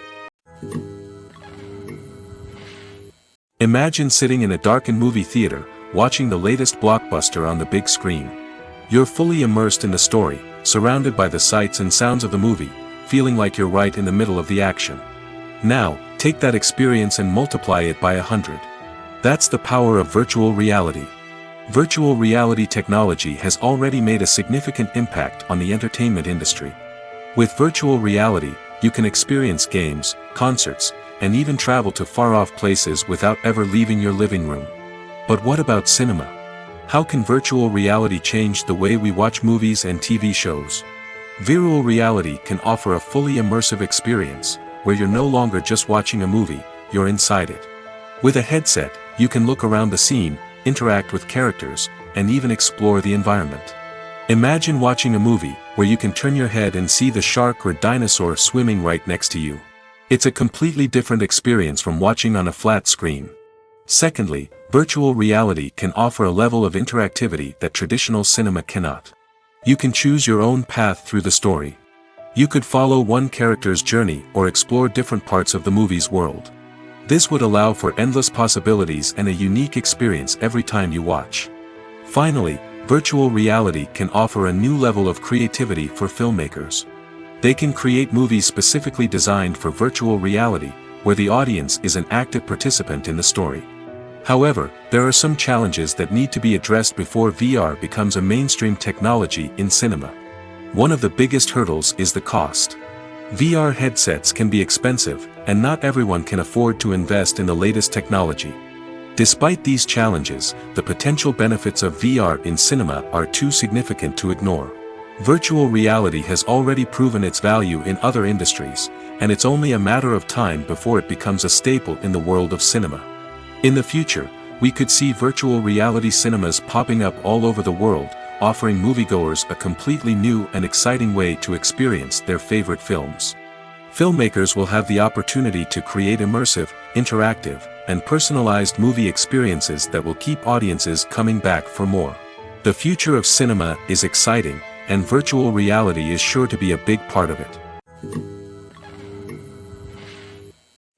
Imagine sitting in a darkened movie theater, watching the latest blockbuster on the big screen. You're fully immersed in the story, surrounded by the sights and sounds of the movie, feeling like you're right in the middle of the action. Now, take that experience and multiply it by 100. That's the power of virtual reality. Virtual reality technology has already made a significant impact on the entertainment industry. With virtual reality, you can experience games, concerts, and even travel to far-off places without ever leaving your living room. But what about cinema? How can virtual reality change the way we watch movies and TV shows? Virtual reality can offer a fully immersive experience, where you're no longer just watching a movie, you're inside it. With a headset, you can look around the scene, interact with characters, and even explore the environment. Imagine watching a movie, where you can turn your head and see the shark or dinosaur swimming right next to you. It's a completely different experience from watching on a flat screen. Secondly, virtual reality can offer a level of interactivity that traditional cinema cannot. You can choose your own path through the story. You could follow one character's journey or explore different parts of the movie's world. This would allow for endless possibilities and a unique experience every time you watch. Finally, virtual reality can offer a new level of creativity for filmmakers. They can create movies specifically designed for virtual reality, where the audience is an active participant in the story. However, there are some challenges that need to be addressed before VR becomes a mainstream technology in cinema. One of the biggest hurdles is the cost. VR headsets can be expensive, and not everyone can afford to invest in the latest technology. Despite these challenges, the potential benefits of VR in cinema are too significant to ignore. Virtual reality has already proven its value in other industries, and it's only a matter of time before it becomes a staple in the world of cinema. In the future, we could see virtual reality cinemas popping up all over the world, offering moviegoers a completely new and exciting way to experience their favorite films. Filmmakers will have the opportunity to create immersive, interactive, and personalized movie experiences that will keep audiences coming back for more. The future of cinema is exciting, and virtual reality is sure to be a big part of it.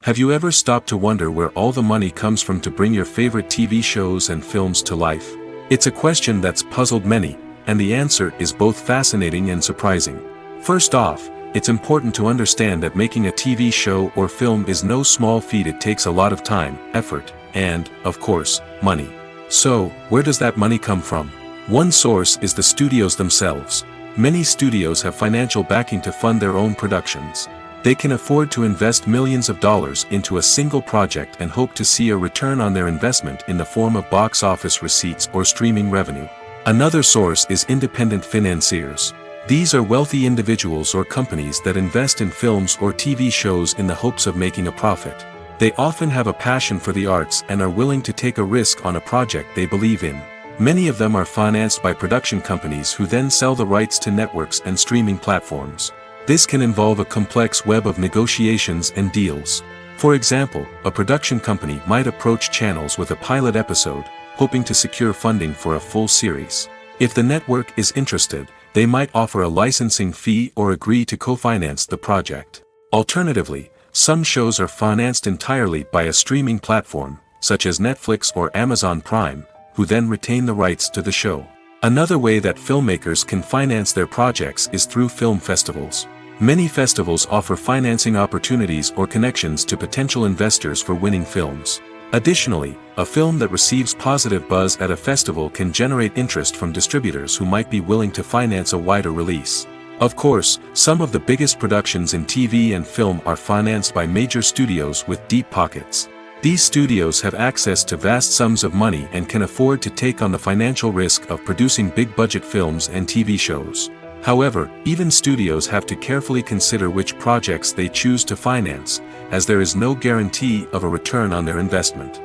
Have you ever stopped to wonder where all the money comes from to bring your favorite TV shows and films to life? It's a question that's puzzled many, and the answer is both fascinating and surprising. First off, it's important to understand that making a TV show or film is no small feat. It takes a lot of time, effort, and, of course, money. So, where does that money come from? One source is the studios themselves. Many studios have financial backing to fund their own productions. They can afford to invest millions of dollars into a single project and hope to see a return on their investment in the form of box office receipts or streaming revenue. Another source is independent financiers. These are wealthy individuals or companies that invest in films or TV shows in the hopes of making a profit. They often have a passion for the arts and are willing to take a risk on a project they believe in. Many of them are financed by production companies who then sell the rights to networks and streaming platforms. This can involve a complex web of negotiations and deals. For example, a production company might approach channels with a pilot episode, hoping to secure funding for a full series. If the network is interested, they might offer a licensing fee or agree to co-finance the project. Alternatively, some shows are financed entirely by a streaming platform, such as Netflix or Amazon Prime, who then retain the rights to the show. Another way that filmmakers can finance their projects is through film festivals. Many festivals offer financing opportunities or connections to potential investors for winning films. Additionally, a film that receives positive buzz at a festival can generate interest from distributors who might be willing to finance a wider release. Of course, some of the biggest productions in TV and film are financed by major studios with deep pockets. These studios have access to vast sums of money and can afford to take on the financial risk of producing big-budget films and TV shows. However, even studios have to carefully consider which projects they choose to finance, as there is no guarantee of a return on their investment.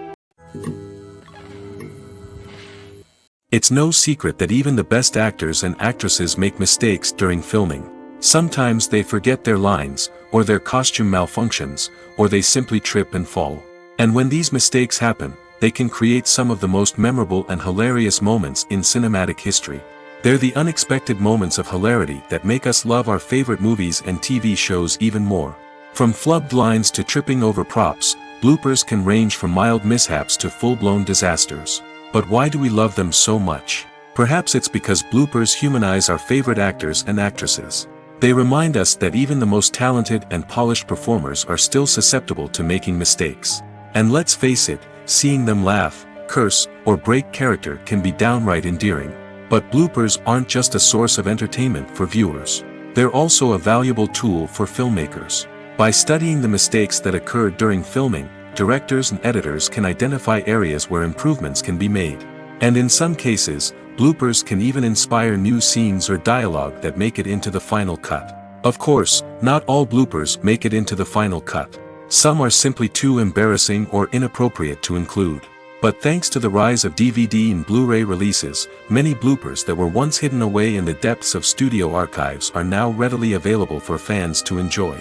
It's no secret that even the best actors and actresses make mistakes during filming. Sometimes they forget their lines, or their costume malfunctions, or they simply trip and fall. And when these mistakes happen, they can create some of the most memorable and hilarious moments in cinematic history. They're the unexpected moments of hilarity that make us love our favorite movies and TV shows even more. From flubbed lines to tripping over props, bloopers can range from mild mishaps to full-blown disasters. But why do we love them so much? Perhaps it's because bloopers humanize our favorite actors and actresses. They remind us that even the most talented and polished performers are still susceptible to making mistakes. And let's face it, seeing them laugh, curse, or break character can be downright endearing. But bloopers aren't just a source of entertainment for viewers. They're also a valuable tool for filmmakers. By studying the mistakes that occurred during filming, directors and editors can identify areas where improvements can be made. And in some cases, bloopers can even inspire new scenes or dialogue that make it into the final cut. Of course, not all bloopers make it into the final cut. Some are simply too embarrassing or inappropriate to include. But thanks to the rise of DVD and Blu-ray releases, many bloopers that were once hidden away in the depths of studio archives are now readily available for fans to enjoy.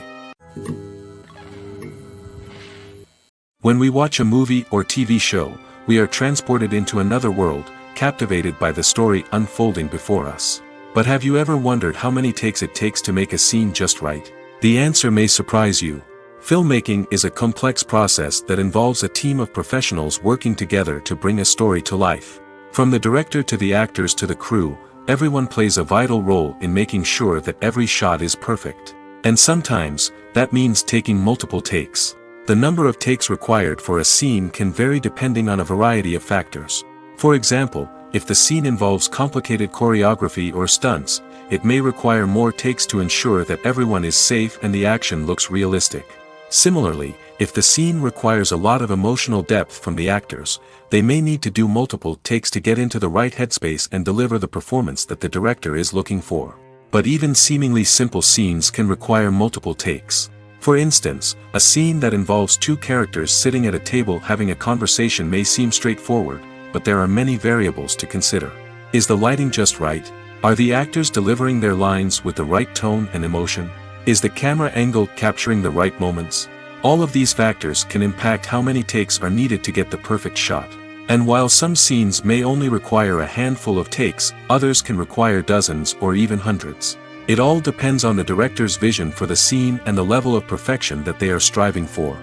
When we watch a movie or TV show, we are transported into another world, captivated by the story unfolding before us. But have you ever wondered how many takes it takes to make a scene just right? The answer may surprise you. Filmmaking is a complex process that involves a team of professionals working together to bring a story to life. From the director to the actors to the crew, everyone plays a vital role in making sure that every shot is perfect. And sometimes, that means taking multiple takes. The number of takes required for a scene can vary depending on a variety of factors. For example, if the scene involves complicated choreography or stunts, it may require more takes to ensure that everyone is safe and the action looks realistic. Similarly, if the scene requires a lot of emotional depth from the actors, they may need to do multiple takes to get into the right headspace and deliver the performance that the director is looking for. But even seemingly simple scenes can require multiple takes. For instance, a scene that involves two characters sitting at a table having a conversation may seem straightforward, but there are many variables to consider. Is the lighting just right? Are the actors delivering their lines with the right tone and emotion? Is the camera angle capturing the right moments? All of these factors can impact how many takes are needed to get the perfect shot. And while some scenes may only require a handful of takes, others can require dozens or even hundreds. It all depends on the director's vision for the scene and the level of perfection that they are striving for.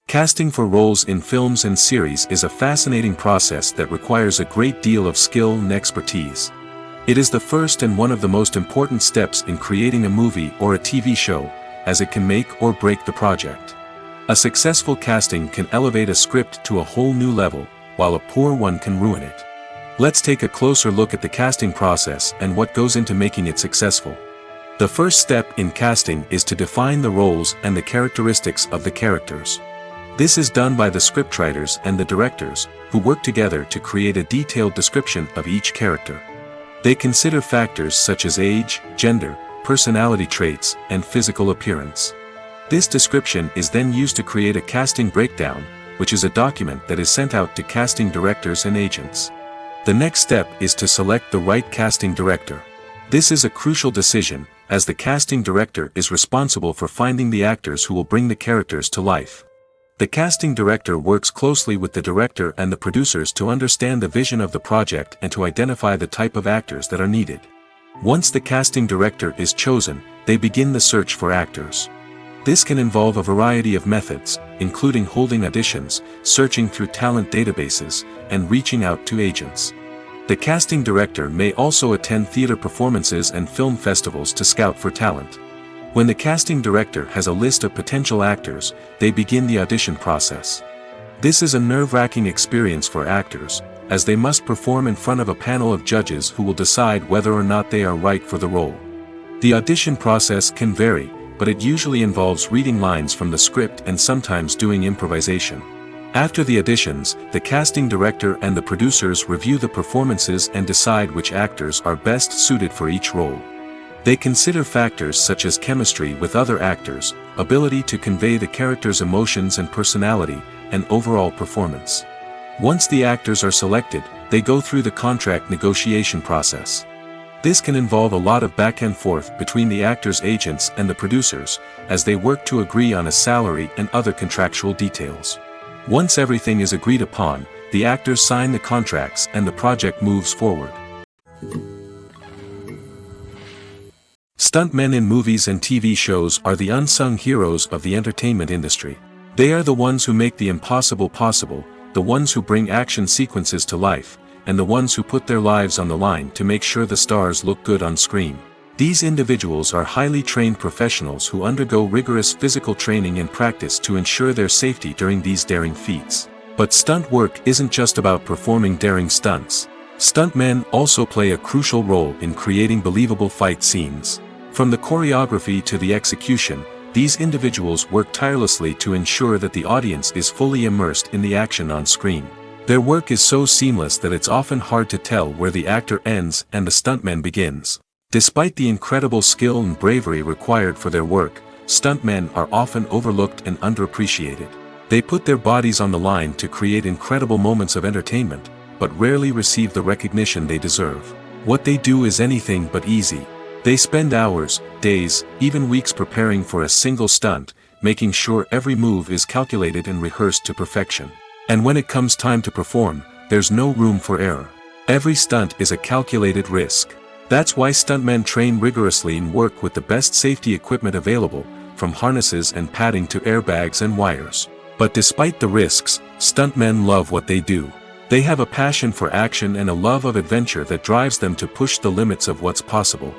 Casting for roles in films and series is a fascinating process that requires a great deal of skill and expertise. It is the first and one of the most important steps in creating a movie or a TV show, as it can make or break the project. A successful casting can elevate a script to a whole new level, while a poor one can ruin it. Let's take a closer look at the casting process and what goes into making it successful. The first step in casting is to define the roles and the characteristics of the characters. This is done by the scriptwriters and the directors, who work together to create a detailed description of each character. They consider factors such as age, gender, personality traits, and physical appearance. This description is then used to create a casting breakdown, which is a document that is sent out to casting directors and agents. The next step is to select the right casting director. This is a crucial decision, as the casting director is responsible for finding the actors who will bring the characters to life. The casting director works closely with the director and the producers to understand the vision of the project and to identify the type of actors that are needed. Once the casting director is chosen, they begin the search for actors. This can involve a variety of methods, including holding auditions, searching through talent databases, and reaching out to agents. The casting director may also attend theater performances and film festivals to scout for talent. When the casting director has a list of potential actors, they begin the audition process. This is a nerve-wracking experience for actors, as they must perform in front of a panel of judges who will decide whether or not they are right for the role. The audition process can vary, but it usually involves reading lines from the script and sometimes doing improvisation. After the auditions, the casting director and the producers review the performances and decide which actors are best suited for each role. They consider factors such as chemistry with other actors, ability to convey the character's emotions and personality, and overall performance. Once the actors are selected, they go through the contract negotiation process. This can involve a lot of back and forth between the actors' agents and the producers, as they work to agree on a salary and other contractual details. Once everything is agreed upon, the actors sign the contracts and the project moves forward. Stuntmen in movies and TV shows are the unsung heroes of the entertainment industry. They are the ones who make the impossible possible, the ones who bring action sequences to life, and the ones who put their lives on the line to make sure the stars look good on screen. These individuals are highly trained professionals who undergo rigorous physical training and practice to ensure their safety during these daring feats. But stunt work isn't just about performing daring stunts. Stuntmen also play a crucial role in creating believable fight scenes. From the choreography to the execution, these individuals work tirelessly to ensure that the audience is fully immersed in the action on screen. Their work is so seamless that it's often hard to tell where the actor ends and the stuntman begins. Despite the incredible skill and bravery required for their work, stuntmen are often overlooked and underappreciated. They put their bodies on the line to create incredible moments of entertainment, but rarely receive the recognition they deserve. What they do is anything but easy. They spend hours, days, even weeks preparing for a single stunt, making sure every move is calculated and rehearsed to perfection. And when it comes time to perform, there's no room for error. Every stunt is a calculated risk. That's why stuntmen train rigorously and work with the best safety equipment available, from harnesses and padding to airbags and wires. But despite the risks, stuntmen love what they do. They have a passion for action and a love of adventure that drives them to push the limits of what's possible.